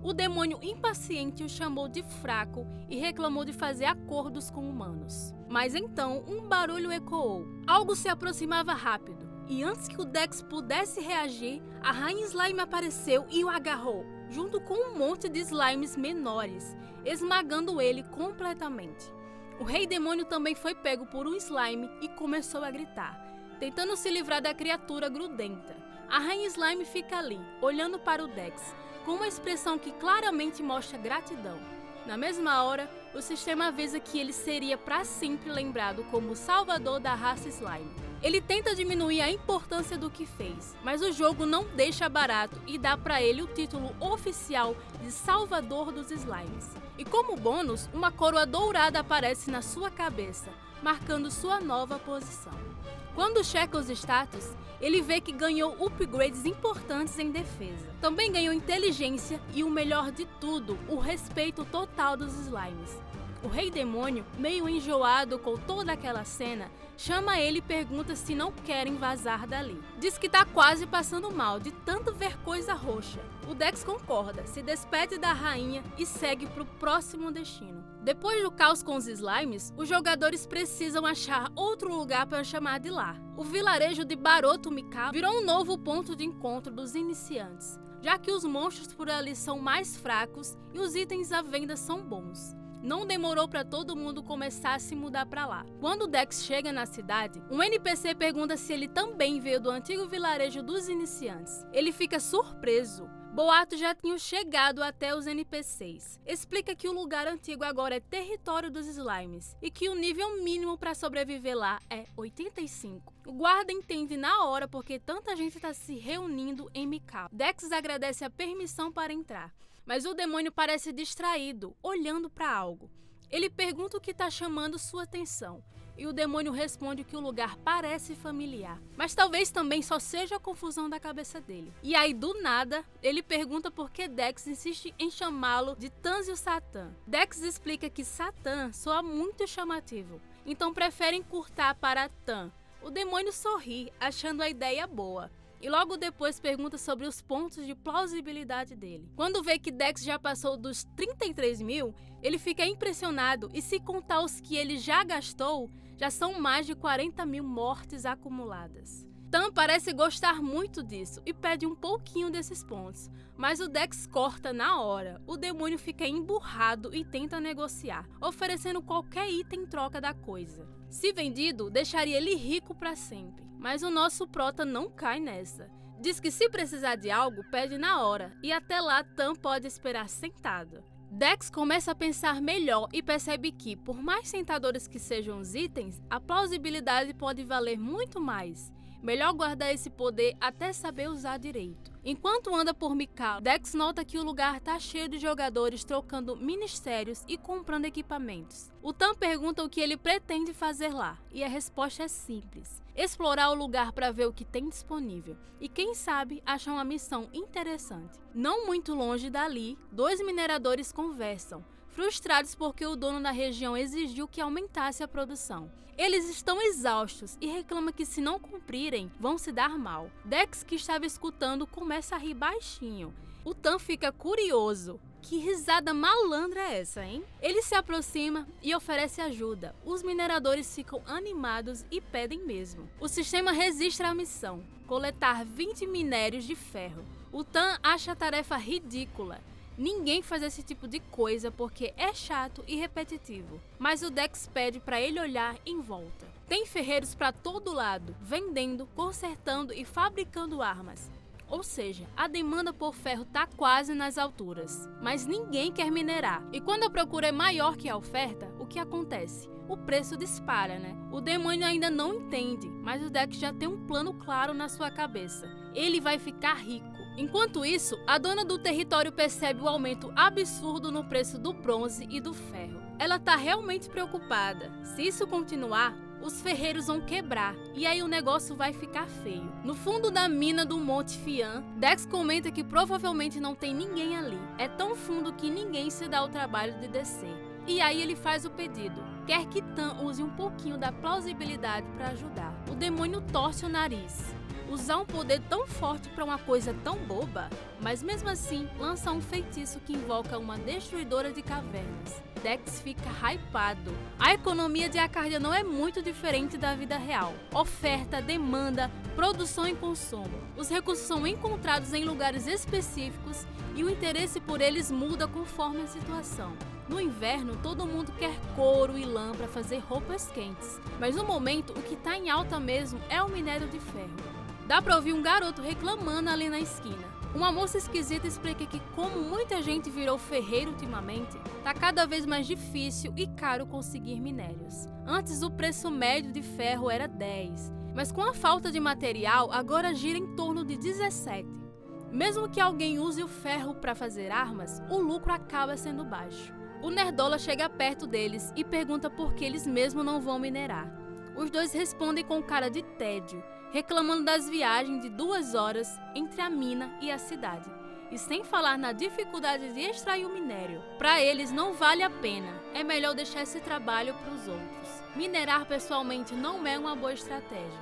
O demônio impaciente o chamou de fraco e reclamou de fazer acordos com humanos. Mas então um barulho ecoou. Algo se aproximava rápido e antes que o Dex pudesse reagir, a Rainha Slime apareceu e o agarrou, junto com um monte de slimes menores, esmagando ele completamente. O Rei Demônio também foi pego por um slime e começou a gritar, tentando se livrar da criatura grudenta. A Rainha Slime fica ali, olhando para o Dex, com uma expressão que claramente mostra gratidão. Na mesma hora, o sistema avisa que ele seria para sempre lembrado como o salvador da raça Slime. Ele tenta diminuir a importância do que fez, mas o jogo não deixa barato e dá para ele o título oficial de Salvador dos Slimes. E como bônus, uma coroa dourada aparece na sua cabeça, marcando sua nova posição. Quando checa os status, ele vê que ganhou upgrades importantes em defesa. Também ganhou inteligência e, o melhor de tudo, o respeito total dos slimes. O Rei Demônio, meio enjoado com toda aquela cena, chama ele e pergunta se não querem vazar dali. Diz que tá quase passando mal de tanto ver coisa roxa. O Dex concorda, se despede da rainha e segue pro próximo destino. Depois do caos com os slimes, os jogadores precisam achar outro lugar para chamar de lar. O vilarejo de Baroto Mikado virou um novo ponto de encontro dos iniciantes, já que os monstros por ali são mais fracos e os itens à venda são bons. Não demorou para todo mundo começar a se mudar para lá. Quando Dex chega na cidade, um NPC pergunta se ele também veio do antigo vilarejo dos iniciantes. Ele fica surpreso. Boatos já tinham chegado até os NPCs. Explica que o lugar antigo agora é território dos slimes e que o nível mínimo para sobreviver lá é 85. O guarda entende na hora porque tanta gente está se reunindo em Mikado. Dex agradece a permissão para entrar, mas o demônio parece distraído, olhando para algo. Ele pergunta o que está chamando sua atenção, e o demônio responde que o lugar parece familiar, mas talvez também só seja a confusão da cabeça dele. E aí, do nada, ele pergunta por que Dex insiste em chamá-lo de Tanzio Satan. Dex explica que Satan soa muito chamativo, então prefere encurtar para Tan. O demônio sorri, achando a ideia boa, e logo depois pergunta sobre os pontos de plausibilidade dele. Quando vê que Dex já passou dos 33 mil, ele fica impressionado e se contar os que ele já gastou, já são mais de 40 mil mortes acumuladas. Tan parece gostar muito disso e pede um pouquinho desses pontos, mas o Dex corta na hora. O demônio fica emburrado e tenta negociar, oferecendo qualquer item em troca da coisa. Se vendido, deixaria ele rico para sempre, mas o nosso prota não cai nessa. Diz que se precisar de algo, pede na hora, e até lá Tan pode esperar sentado. Dex começa a pensar melhor e percebe que, por mais tentadores que sejam os itens, a plausibilidade pode valer muito mais. Melhor guardar esse poder até saber usar direito. Enquanto anda por Mikado, Dex nota que o lugar está cheio de jogadores trocando ministérios e comprando equipamentos. O Tan pergunta o que ele pretende fazer lá, e a resposta é simples: explorar o lugar para ver o que tem disponível e, quem sabe, achar uma missão interessante. Não muito longe dali, dois mineradores conversam, frustrados porque o dono da região exigiu que aumentasse a produção. Eles estão exaustos e reclamam que, se não cumprirem, vão se dar mal. Dex, que estava escutando, começa a rir baixinho. O Tan fica curioso. Que risada malandra é essa, hein? Ele se aproxima e oferece ajuda. Os mineradores ficam animados e pedem mesmo. O sistema registra a missão: coletar 20 minérios de ferro. O Tan acha a tarefa ridícula. Ninguém faz esse tipo de coisa porque é chato e repetitivo. Mas o Dex pede para ele olhar em volta. Tem ferreiros para todo lado, vendendo, consertando e fabricando armas. Ou seja, a demanda por ferro está quase nas alturas. Mas ninguém quer minerar. E quando a procura é maior que a oferta, o que acontece? O preço dispara, né? O demônio ainda não entende, mas o Dex já tem um plano claro na sua cabeça. Ele vai ficar rico. Enquanto isso, a dona do território percebe o aumento absurdo no preço do bronze e do ferro. Ela está realmente preocupada. Se isso continuar, os ferreiros vão quebrar e aí o negócio vai ficar feio. No fundo da mina do Monte Fian, Dex comenta que provavelmente não tem ninguém ali. É tão fundo que ninguém se dá o trabalho de descer. E aí ele faz o pedido. Quer que Tan use um pouquinho da plausibilidade para ajudar. O demônio torce o nariz. Usar um poder tão forte para uma coisa tão boba? Mas mesmo assim, lança um feitiço que invoca uma destruidora de cavernas. Dex fica hypado. A economia de Arcadia não é muito diferente da vida real. Oferta, demanda, produção e consumo. Os recursos são encontrados em lugares específicos e o interesse por eles muda conforme a situação. No inverno, todo mundo quer couro e lã para fazer roupas quentes. Mas no momento, o que está em alta mesmo é o minério de ferro. Dá pra ouvir um garoto reclamando ali na esquina. Uma moça esquisita explica que, como muita gente virou ferreiro ultimamente, tá cada vez mais difícil e caro conseguir minérios. Antes o preço médio de ferro era 10, mas com a falta de material agora gira em torno de 17. Mesmo que alguém use o ferro para fazer armas, o lucro acaba sendo baixo. O Nerdola chega perto deles e pergunta por que eles mesmo não vão minerar. Os dois respondem com cara de tédio, reclamando das viagens de 2 horas entre a mina e a cidade, e sem falar na dificuldade de extrair o minério. Para eles não vale a pena, é melhor deixar esse trabalho para os outros. Minerar pessoalmente não é uma boa estratégia,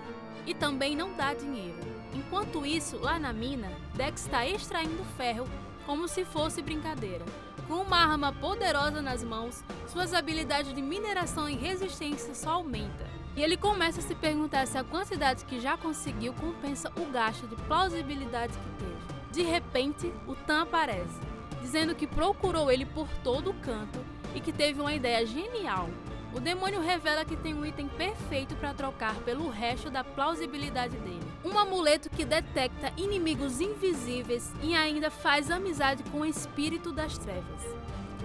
e também não dá dinheiro. Enquanto isso, lá na mina, Dex está extraindo ferro como se fosse brincadeira. Com uma arma poderosa nas mãos, suas habilidades de mineração e resistência só aumentam. E ele começa a se perguntar se a quantidade que já conseguiu compensa o gasto de plausibilidade que teve. De repente, o Tan aparece, dizendo que procurou ele por todo o canto e que teve uma ideia genial. O demônio revela que tem um item perfeito para trocar pelo resto da plausibilidade dele. Um amuleto que detecta inimigos invisíveis e ainda faz amizade com o espírito das trevas.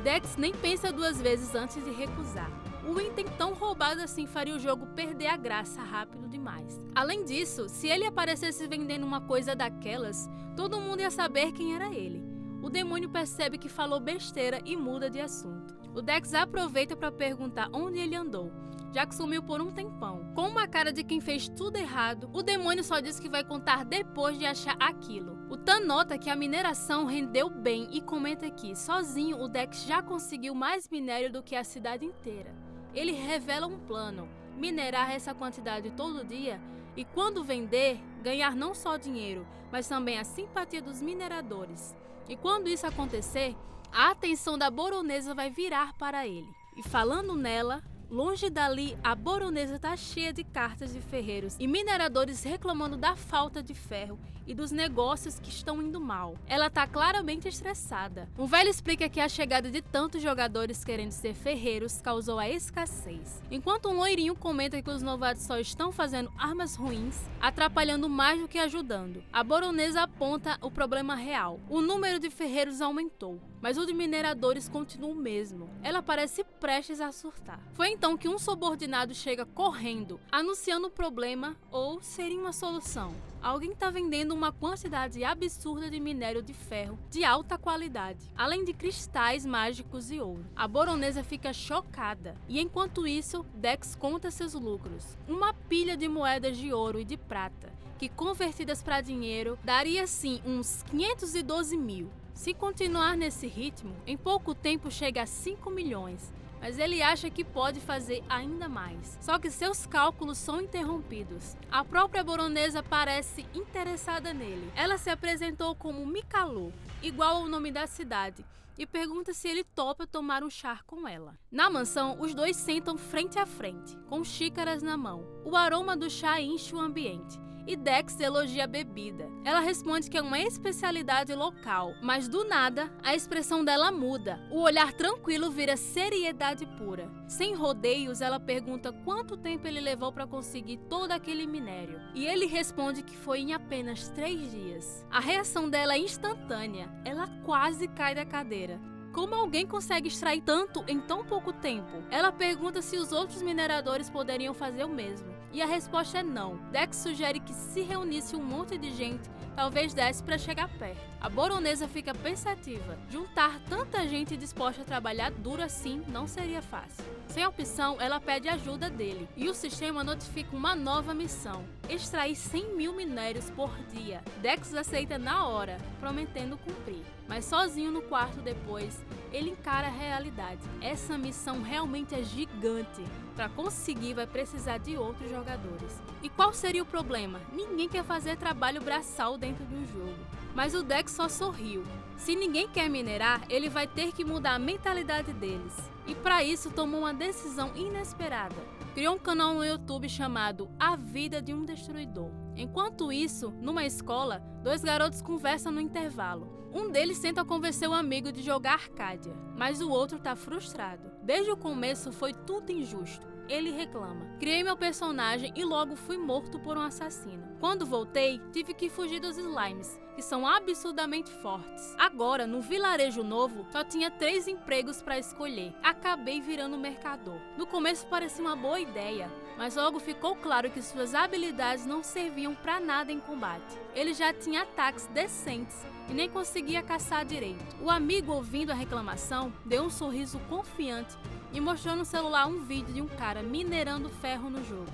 Dex nem pensa duas vezes antes de recusar. O item tão roubado assim faria o jogo perder a graça rápido demais. Além disso, se ele aparecesse vendendo uma coisa daquelas, todo mundo ia saber quem era ele. O demônio percebe que falou besteira e muda de assunto. O Dex aproveita para perguntar onde ele andou, já que sumiu por um tempão. Com uma cara de quem fez tudo errado, o demônio só diz que vai contar depois de achar aquilo. O Tan nota que a mineração rendeu bem e comenta que, sozinho, o Dex já conseguiu mais minério do que a cidade inteira. Ele revela um plano: minerar essa quantidade todo dia e, quando vender, ganhar não só dinheiro, mas também a simpatia dos mineradores. E quando isso acontecer, a atenção da Boronesa vai virar para ele. E falando nela, longe dali, a Boronesa está cheia de cartas de ferreiros e mineradores reclamando da falta de ferro e dos negócios que estão indo mal. Ela está claramente estressada. Um velho explica que a chegada de tantos jogadores querendo ser ferreiros causou a escassez. Enquanto um loirinho comenta que os novatos só estão fazendo armas ruins, atrapalhando mais do que ajudando. A Boronesa aponta o problema real. O número de ferreiros aumentou, mas o de mineradores continua o mesmo. Ela parece prestes a surtar. Foi então que um subordinado chega correndo, anunciando o problema ou seria uma solução. Alguém está vendendo uma quantidade absurda de minério de ferro de alta qualidade, além de cristais mágicos e ouro. A Boronesa fica chocada e, enquanto isso, Dex conta seus lucros. Uma pilha de moedas de ouro e de prata, que convertidas para dinheiro, daria sim uns 512 mil. Se continuar nesse ritmo, em pouco tempo chega a 5 milhões. Mas ele acha que pode fazer ainda mais. Só que seus cálculos são interrompidos. A própria Boronesa parece interessada nele. Ela se apresentou como Mikalu, igual ao nome da cidade, e pergunta se ele topa tomar um chá com ela. Na mansão, os dois sentam frente a frente, com xícaras na mão. O aroma do chá enche o ambiente. E Dex elogia a bebida. Ela responde que é uma especialidade local, mas do nada, a expressão dela muda. O olhar tranquilo vira seriedade pura. Sem rodeios, ela pergunta quanto tempo ele levou para conseguir todo aquele minério. E ele responde que foi em apenas 3 dias. A reação dela é instantânea. Ela quase cai da cadeira. Como alguém consegue extrair tanto em tão pouco tempo? Ela pergunta se os outros mineradores poderiam fazer o mesmo. E a resposta é não. Dex sugere que se reunisse um monte de gente, talvez desse para chegar perto. A Boronesa fica pensativa. Juntar tanta gente disposta a trabalhar duro assim não seria fácil. Sem opção, ela pede ajuda dele. E o sistema notifica uma nova missão: extrair 100 mil minérios por dia. Dex aceita na hora, prometendo cumprir. Mas sozinho no quarto depois, ele encara a realidade. Essa missão realmente é gigante. Para conseguir, vai precisar de outros jogadores. E qual seria o problema? Ninguém quer fazer trabalho braçal dentro de um jogo. Mas o Dex só sorriu. Se ninguém quer minerar, ele vai ter que mudar a mentalidade deles. E para isso tomou uma decisão inesperada. Criou um canal no YouTube chamado A Vida de um Destruidor. Enquanto isso, numa escola, 2 garotos conversam no intervalo. Um deles tenta convencer o amigo de jogar Arcadia, mas o outro está frustrado. Desde o começo foi tudo injusto. Ele reclama: criei meu personagem e logo fui morto por um assassino. Quando voltei, tive que fugir dos slimes, que são absurdamente fortes. Agora, no vilarejo novo, só tinha 3 empregos para escolher. Acabei virando mercador. No começo parecia uma boa ideia, mas logo ficou claro que suas habilidades não serviam para nada em combate. Ele já tinha ataques decentes e nem conseguia caçar direito. O amigo, ouvindo a reclamação, deu um sorriso confiante e mostrou no celular um vídeo de um cara minerando ferro no jogo.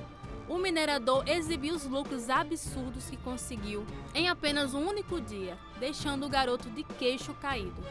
O minerador exibiu os lucros absurdos que conseguiu em apenas um único dia, deixando o garoto de queixo caído.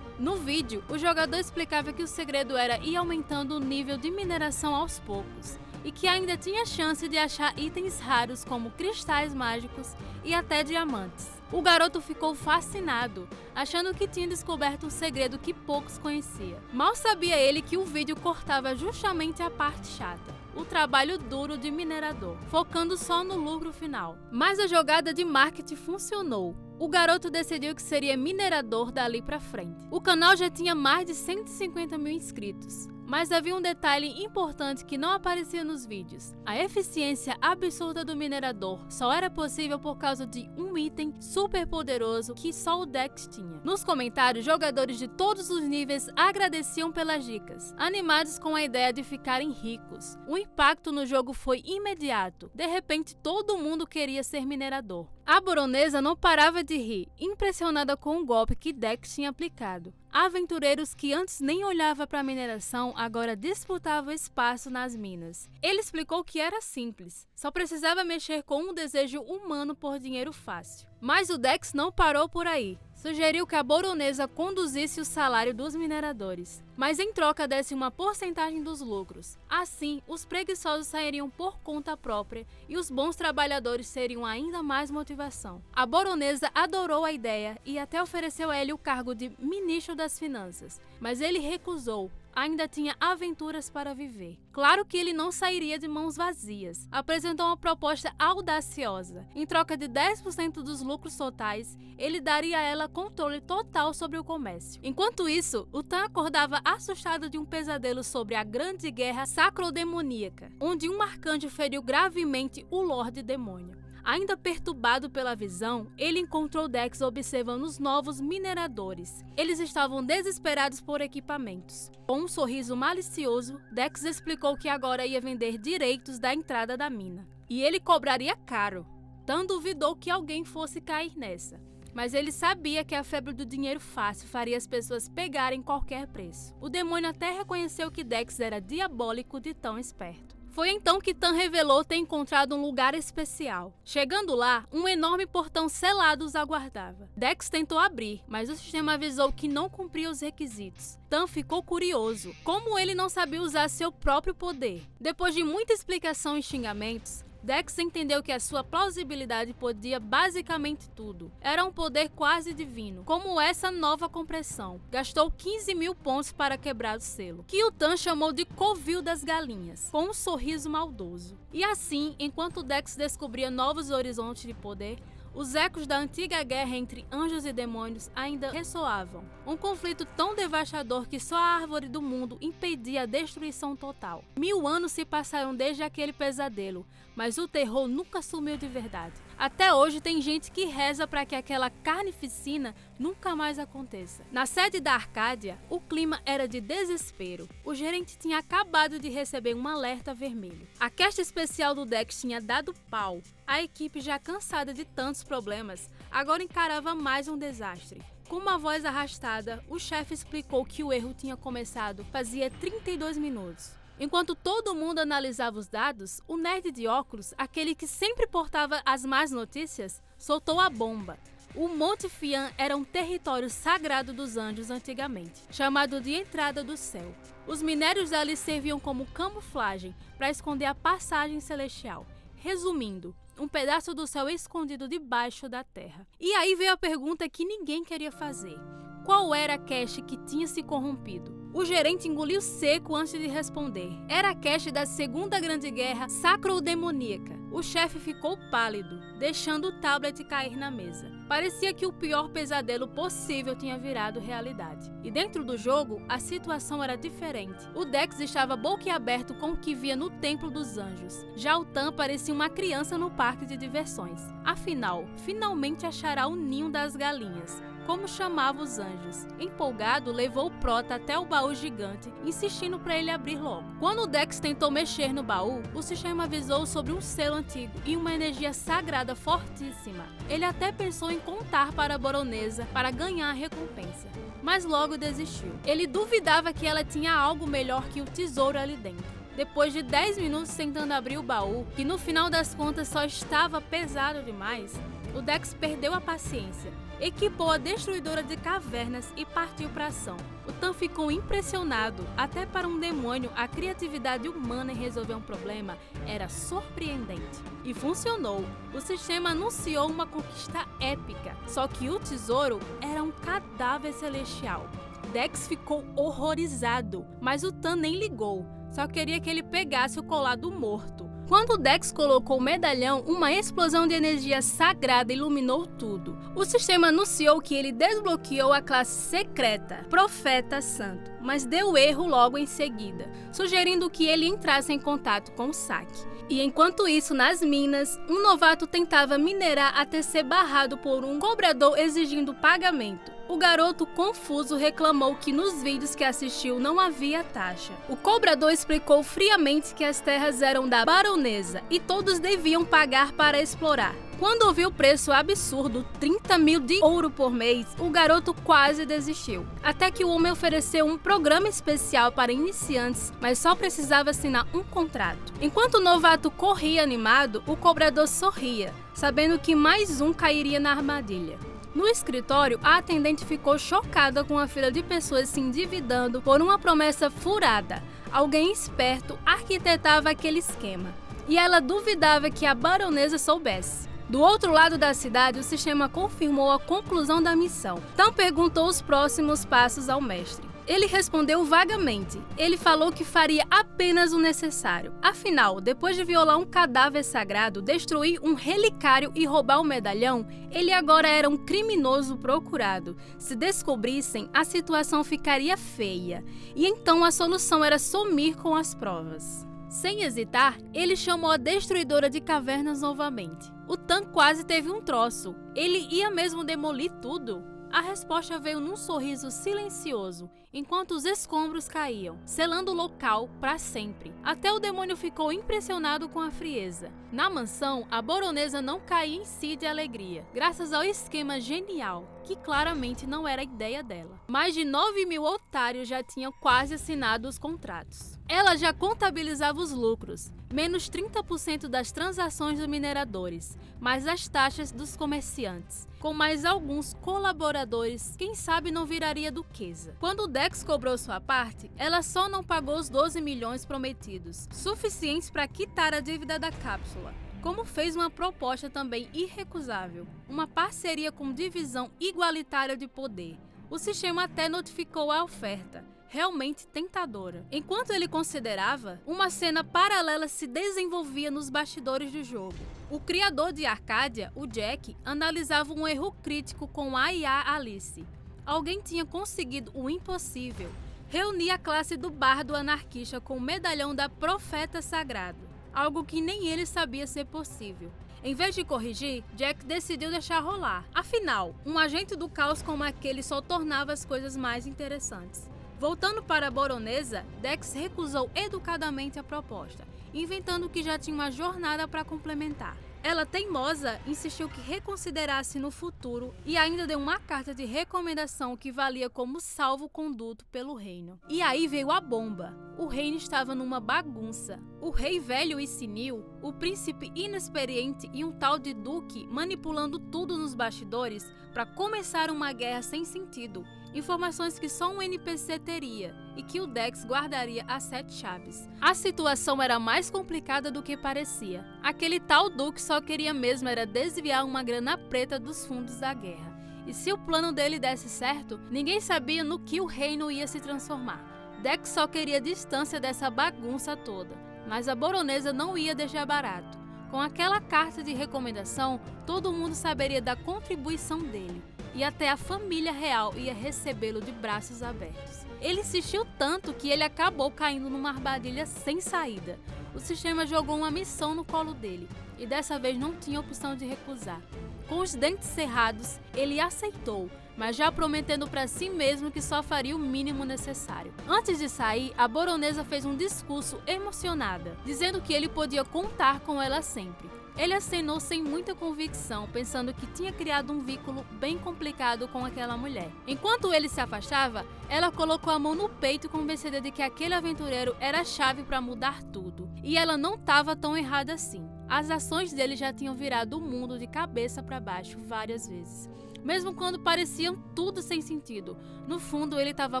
No vídeo, o jogador explicava que o segredo era ir aumentando o nível de mineração aos poucos e que ainda tinha chance de achar itens raros como cristais mágicos e até diamantes. O garoto ficou fascinado, achando que tinha descoberto um segredo que poucos conheciam. Mal sabia ele que o vídeo cortava justamente a parte chata, o trabalho duro de minerador, focando só no lucro final. Mas a jogada de marketing funcionou. O garoto decidiu que seria minerador dali pra frente. O canal já tinha mais de 150 mil inscritos. Mas havia um detalhe importante que não aparecia nos vídeos. A eficiência absurda do minerador só era possível por causa de um item super poderoso que só o Dex tinha. Nos comentários, jogadores de todos os níveis agradeciam pelas dicas, animados com a ideia de ficarem ricos. O impacto no jogo foi imediato. De repente, todo mundo queria ser minerador. A baronesa não parava de rir, impressionada com o golpe que Dex tinha aplicado. Aventureiros que antes nem olhavam para a mineração agora disputavam espaço nas minas. Ele explicou que era simples, só precisava mexer com um desejo humano por dinheiro fácil. Mas o Dex não parou por aí. Sugeriu que a baronesa conduzisse o salário dos mineradores, mas em troca desse uma porcentagem dos lucros. Assim, os preguiçosos sairiam por conta própria e os bons trabalhadores teriam ainda mais motivação. A baronesa adorou a ideia e até ofereceu a ele o cargo de ministro das finanças, mas ele recusou. Ainda tinha aventuras para viver. Claro que ele não sairia de mãos vazias. Apresentou uma proposta audaciosa. Em troca de 10% dos lucros totais, ele daria a ela controle total sobre o comércio. Enquanto isso, o Tan acordava assustado de um pesadelo sobre a Grande Guerra Sacrodemoníaca, onde um arcanjo feriu gravemente o Lorde Demônio. Ainda perturbado pela visão, ele encontrou Dex observando os novos mineradores. Eles estavam desesperados por equipamentos. Com um sorriso malicioso, Dex explicou que agora ia vender direitos da entrada da mina. E ele cobraria caro. Tan duvidou que alguém fosse cair nessa. Mas ele sabia que a febre do dinheiro fácil faria as pessoas pegarem qualquer preço. O demônio até reconheceu que Dex era diabólico de tão esperto. Foi então que Tan revelou ter encontrado um lugar especial. Chegando lá, um enorme portão selado os aguardava. Dex tentou abrir, mas o sistema avisou que não cumpria os requisitos. Tan ficou curioso, como ele não sabia usar seu próprio poder. Depois de muita explicação e xingamentos, Dex entendeu que a sua plausibilidade podia basicamente tudo. Era um poder quase divino, como essa nova compressão. Gastou 15 mil pontos para quebrar o selo, que o Tan chamou de Covil das Galinhas, com um sorriso maldoso. E assim, enquanto Dex descobria novos horizontes de poder, os ecos da antiga guerra entre anjos e demônios ainda ressoavam. Um conflito tão devastador que só a árvore do mundo impedia a destruição total. 1000 anos se passaram desde aquele pesadelo, mas o terror nunca sumiu de verdade. Até hoje tem gente que reza para que aquela carnificina nunca mais aconteça. Na sede da Arcádia, o clima era de desespero. O gerente tinha acabado de receber um alerta vermelho. A cast especial do Dex tinha dado pau. A equipe, já cansada de tantos problemas, agora encarava mais um desastre. Com uma voz arrastada, o chefe explicou que o erro tinha começado fazia 32 minutos. Enquanto todo mundo analisava os dados, o nerd de óculos, aquele que sempre portava as más notícias, soltou a bomba. O Monte Fian era um território sagrado dos anjos antigamente, chamado de Entrada do Céu. Os minérios ali serviam como camuflagem para esconder a passagem celestial. Resumindo, um pedaço do céu escondido debaixo da terra. E aí veio a pergunta que ninguém queria fazer. Qual era a cache que tinha se corrompido? O gerente engoliu seco antes de responder. Era a cache da Segunda Grande Guerra Sacrodemoníaca. O chefe ficou pálido, deixando o tablet cair na mesa. Parecia que o pior pesadelo possível tinha virado realidade. E dentro do jogo, a situação era diferente. O Dex estava boquiaberto com o que via no Templo dos Anjos. Já o Tan parecia uma criança no parque de diversões. Afinal, finalmente achará o ninho das galinhas, como chamava os anjos. Empolgado, levou o Prota até o baú gigante, insistindo para ele abrir logo. Quando o Dex tentou mexer no baú, o sistema avisou sobre um selo antigo e uma energia sagrada fortíssima. Ele até pensou em contar para a baronesa para ganhar a recompensa, mas logo desistiu. Ele duvidava que ela tinha algo melhor que o tesouro ali dentro. Depois de 10 minutos tentando abrir o baú, que no final das contas só estava pesado demais, o Dex perdeu a paciência, equipou a destruidora de cavernas e partiu para a ação. O Tan ficou impressionado, até para um demônio a criatividade humana em resolver um problema era surpreendente. E funcionou, o sistema anunciou uma conquista épica, só que o tesouro era um cadáver celestial. Dex ficou horrorizado, mas o Tan nem ligou, só queria que ele pegasse o colar do morto. Quando Dex colocou o medalhão, uma explosão de energia sagrada iluminou tudo. O sistema anunciou que ele desbloqueou a classe secreta, Profeta Santo, mas deu erro logo em seguida, sugerindo que ele entrasse em contato com o saque. E enquanto isso, nas minas, um novato tentava minerar até ser barrado por um cobrador exigindo pagamento. O garoto, confuso, reclamou que nos vídeos que assistiu não havia taxa. O cobrador explicou friamente que as terras eram da baronesa e todos deviam pagar para explorar. Quando ouviu o preço absurdo, 30 mil de ouro por mês, o garoto quase desistiu. Até que o homem ofereceu um programa especial para iniciantes, mas só precisava assinar um contrato. Enquanto o novato corria animado, o cobrador sorria, sabendo que mais um cairia na armadilha. No escritório, a atendente ficou chocada com a fila de pessoas se endividando por uma promessa furada. Alguém esperto arquitetava aquele esquema, e ela duvidava que a baronesa soubesse. Do outro lado da cidade, o sistema confirmou a conclusão da missão. Tan perguntou os próximos passos ao mestre. Ele respondeu vagamente. Ele falou que faria apenas o necessário. Afinal, depois de violar um cadáver sagrado, destruir um relicário e roubar o medalhão, ele agora era um criminoso procurado. Se descobrissem, a situação ficaria feia. E então a solução era sumir com as provas. Sem hesitar, ele chamou a destruidora de cavernas novamente. O Tan quase teve um troço. Ele ia mesmo demolir tudo? A resposta veio num sorriso silencioso, enquanto os escombros caíam, selando o local para sempre. Até o demônio ficou impressionado com a frieza. Na mansão, a baronesa não caía em si de alegria, graças ao esquema genial, que claramente não era a ideia dela. Mais de 9 mil otários já tinham quase assinado os contratos. Ela já contabilizava os lucros, menos 30% das transações dos mineradores, mais as taxas dos comerciantes. Com mais alguns colaboradores, quem sabe não viraria duquesa. Quando o Dex cobrou sua parte, ela só não pagou os 12 milhões prometidos, suficientes para quitar a dívida da cápsula. Como fez uma proposta também irrecusável, uma parceria com divisão igualitária de poder. O sistema até notificou a oferta, realmente tentadora. Enquanto ele considerava, uma cena paralela se desenvolvia nos bastidores do jogo. O criador de Arcadia, o Jack, analisava um erro crítico com a IA Alice. Alguém tinha conseguido o impossível: reunir a classe do bardo anarquista com o medalhão da Profeta Sagrado, algo que nem ele sabia ser possível. Em vez de corrigir, Jack decidiu deixar rolar. Afinal, um agente do caos como aquele só tornava as coisas mais interessantes. Voltando para a baronesa, Dex recusou educadamente a proposta, inventando que já tinha uma jornada para complementar. Ela, teimosa, insistiu que reconsiderasse no futuro e ainda deu uma carta de recomendação que valia como salvo-conduto pelo reino. E aí veio a bomba. O reino estava numa bagunça. O rei velho e senil, o príncipe inexperiente e um tal de duque manipulando tudo nos bastidores para começar uma guerra sem sentido. Informações que só um NPC teria e que o Dex guardaria as 7 chaves. A situação era mais complicada do que parecia. Aquele tal Duque só queria mesmo era desviar uma grana preta dos fundos da guerra. E se o plano dele desse certo, ninguém sabia no que o reino ia se transformar. Dex só queria distância dessa bagunça toda, mas a baronesa não ia deixar barato. Com aquela carta de recomendação, todo mundo saberia da contribuição dele. E até a família real ia recebê-lo de braços abertos. Ele insistiu tanto que ele acabou caindo numa armadilha sem saída. O sistema jogou uma missão no colo dele, e dessa vez não tinha opção de recusar. Com os dentes cerrados, ele aceitou, mas já prometendo para si mesmo que só faria o mínimo necessário. Antes de sair, a baronesa fez um discurso emocionada, dizendo que ele podia contar com ela sempre. Ele acenou sem muita convicção, pensando que tinha criado um vínculo bem complicado com aquela mulher. Enquanto ele se afastava, ela colocou a mão no peito, convencida de que aquele aventureiro era a chave para mudar tudo. E ela não estava tão errada assim. As ações dele já tinham virado o mundo de cabeça para baixo várias vezes. Mesmo quando pareciam tudo sem sentido, no fundo ele estava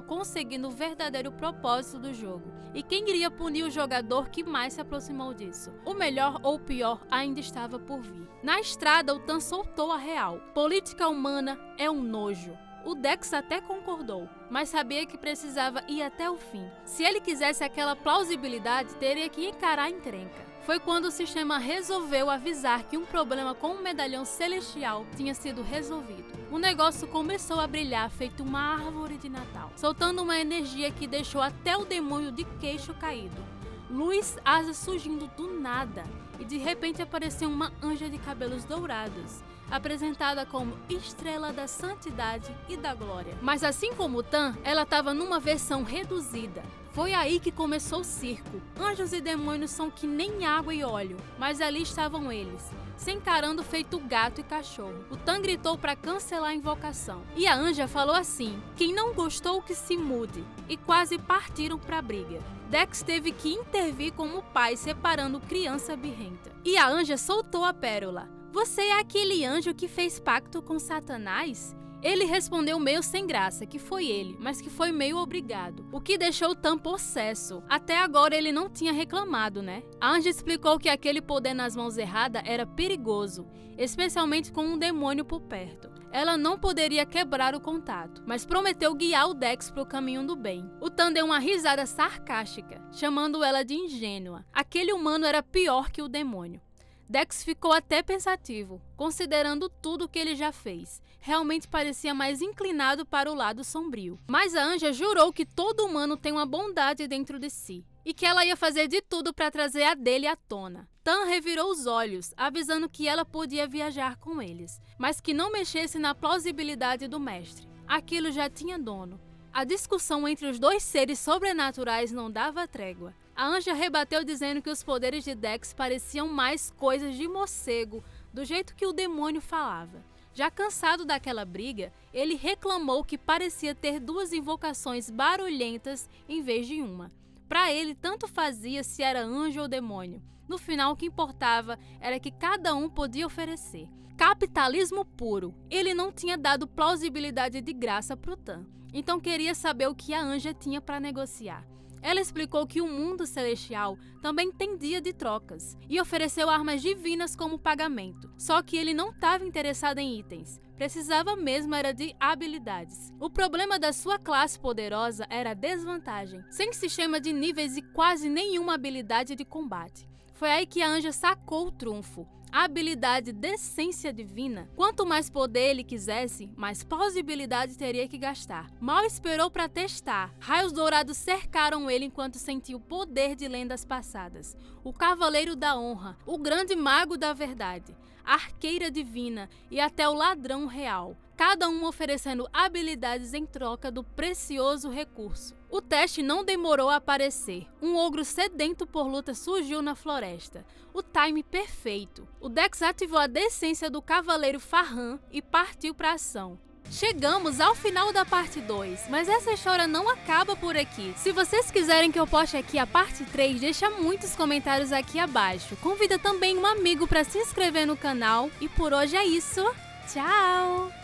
conseguindo o verdadeiro propósito do jogo. E quem iria punir o jogador que mais se aproximou disso? O melhor ou o pior ainda estava por vir. Na estrada, o Tan soltou a real. Política humana é um nojo. O Dex até concordou, mas sabia que precisava ir até o fim. Se ele quisesse aquela plausibilidade, teria que encarar a encrenca. Foi quando o sistema resolveu avisar que um problema com o medalhão celestial tinha sido resolvido. O negócio começou a brilhar feito uma árvore de Natal, soltando uma energia que deixou até o demônio de queixo caído. Luz, asas surgindo do nada, e de repente apareceu uma anja de cabelos dourados, apresentada como Estrela da Santidade e da Glória. Mas assim como o Tan, ela estava numa versão reduzida. Foi aí que começou o circo. Anjos e demônios são que nem água e óleo, mas ali estavam eles, se encarando feito gato e cachorro. O Tan gritou para cancelar a invocação. E a anja falou assim: quem não gostou que se mude, e quase partiram para a briga. Dex teve que intervir como pai, separando criança birrenta. E a anja soltou a pérola: você é aquele anjo que fez pacto com Satanás? Ele respondeu meio sem graça, que foi ele, mas que foi meio obrigado, o que deixou o Tan possesso. Até agora ele não tinha reclamado, né? A anja explicou que aquele poder nas mãos erradas era perigoso, especialmente com um demônio por perto. Ela não poderia quebrar o contato, mas prometeu guiar o Dex para o caminho do bem. O Tan deu uma risada sarcástica, chamando ela de ingênua. Aquele humano era pior que o demônio. Dex ficou até pensativo, considerando tudo que ele já fez. Realmente parecia mais inclinado para o lado sombrio. Mas a anja jurou que todo humano tem uma bondade dentro de si, e que ela ia fazer de tudo para trazer a dele à tona. Tan revirou os olhos, avisando que ela podia viajar com eles, mas que não mexesse na plausibilidade do mestre. Aquilo já tinha dono. A discussão entre os dois seres sobrenaturais não dava trégua. A anja rebateu dizendo que os poderes de Dex pareciam mais coisas de morcego, do jeito que o demônio falava. Já cansado daquela briga, ele reclamou que parecia ter duas invocações barulhentas em vez de uma. Para ele, tanto fazia se era anjo ou demônio. No final, o que importava era que cada um podia oferecer. Capitalismo puro. Ele não tinha dado plausibilidade de graça para o Tan, então queria saber o que a anja tinha para negociar. Ela explicou que o mundo celestial também tem dia de trocas e ofereceu armas divinas como pagamento. Só que ele não estava interessado em itens, precisava mesmo era de habilidades. O problema da sua classe poderosa era a desvantagem, sem sistema de níveis e quase nenhuma habilidade de combate. Foi aí que a anja sacou o trunfo. A habilidade de essência divina. Quanto mais poder ele quisesse, mais plausibilidade teria que gastar. Mal esperou para testar. Raios dourados cercaram ele enquanto sentiu o poder de lendas passadas. O Cavaleiro da Honra, o grande mago da verdade, a arqueira divina e até o ladrão real. Cada um oferecendo habilidades em troca do precioso recurso. O teste não demorou a aparecer. Um ogro sedento por luta surgiu na floresta. O time perfeito. O Dex ativou a decência do Cavaleiro Farhan e partiu para a ação. Chegamos ao final da parte 2, mas essa história não acaba por aqui. Se vocês quiserem que eu poste aqui a parte 3, deixa muitos comentários aqui abaixo. Convida também um amigo para se inscrever no canal. E por hoje é isso. Tchau!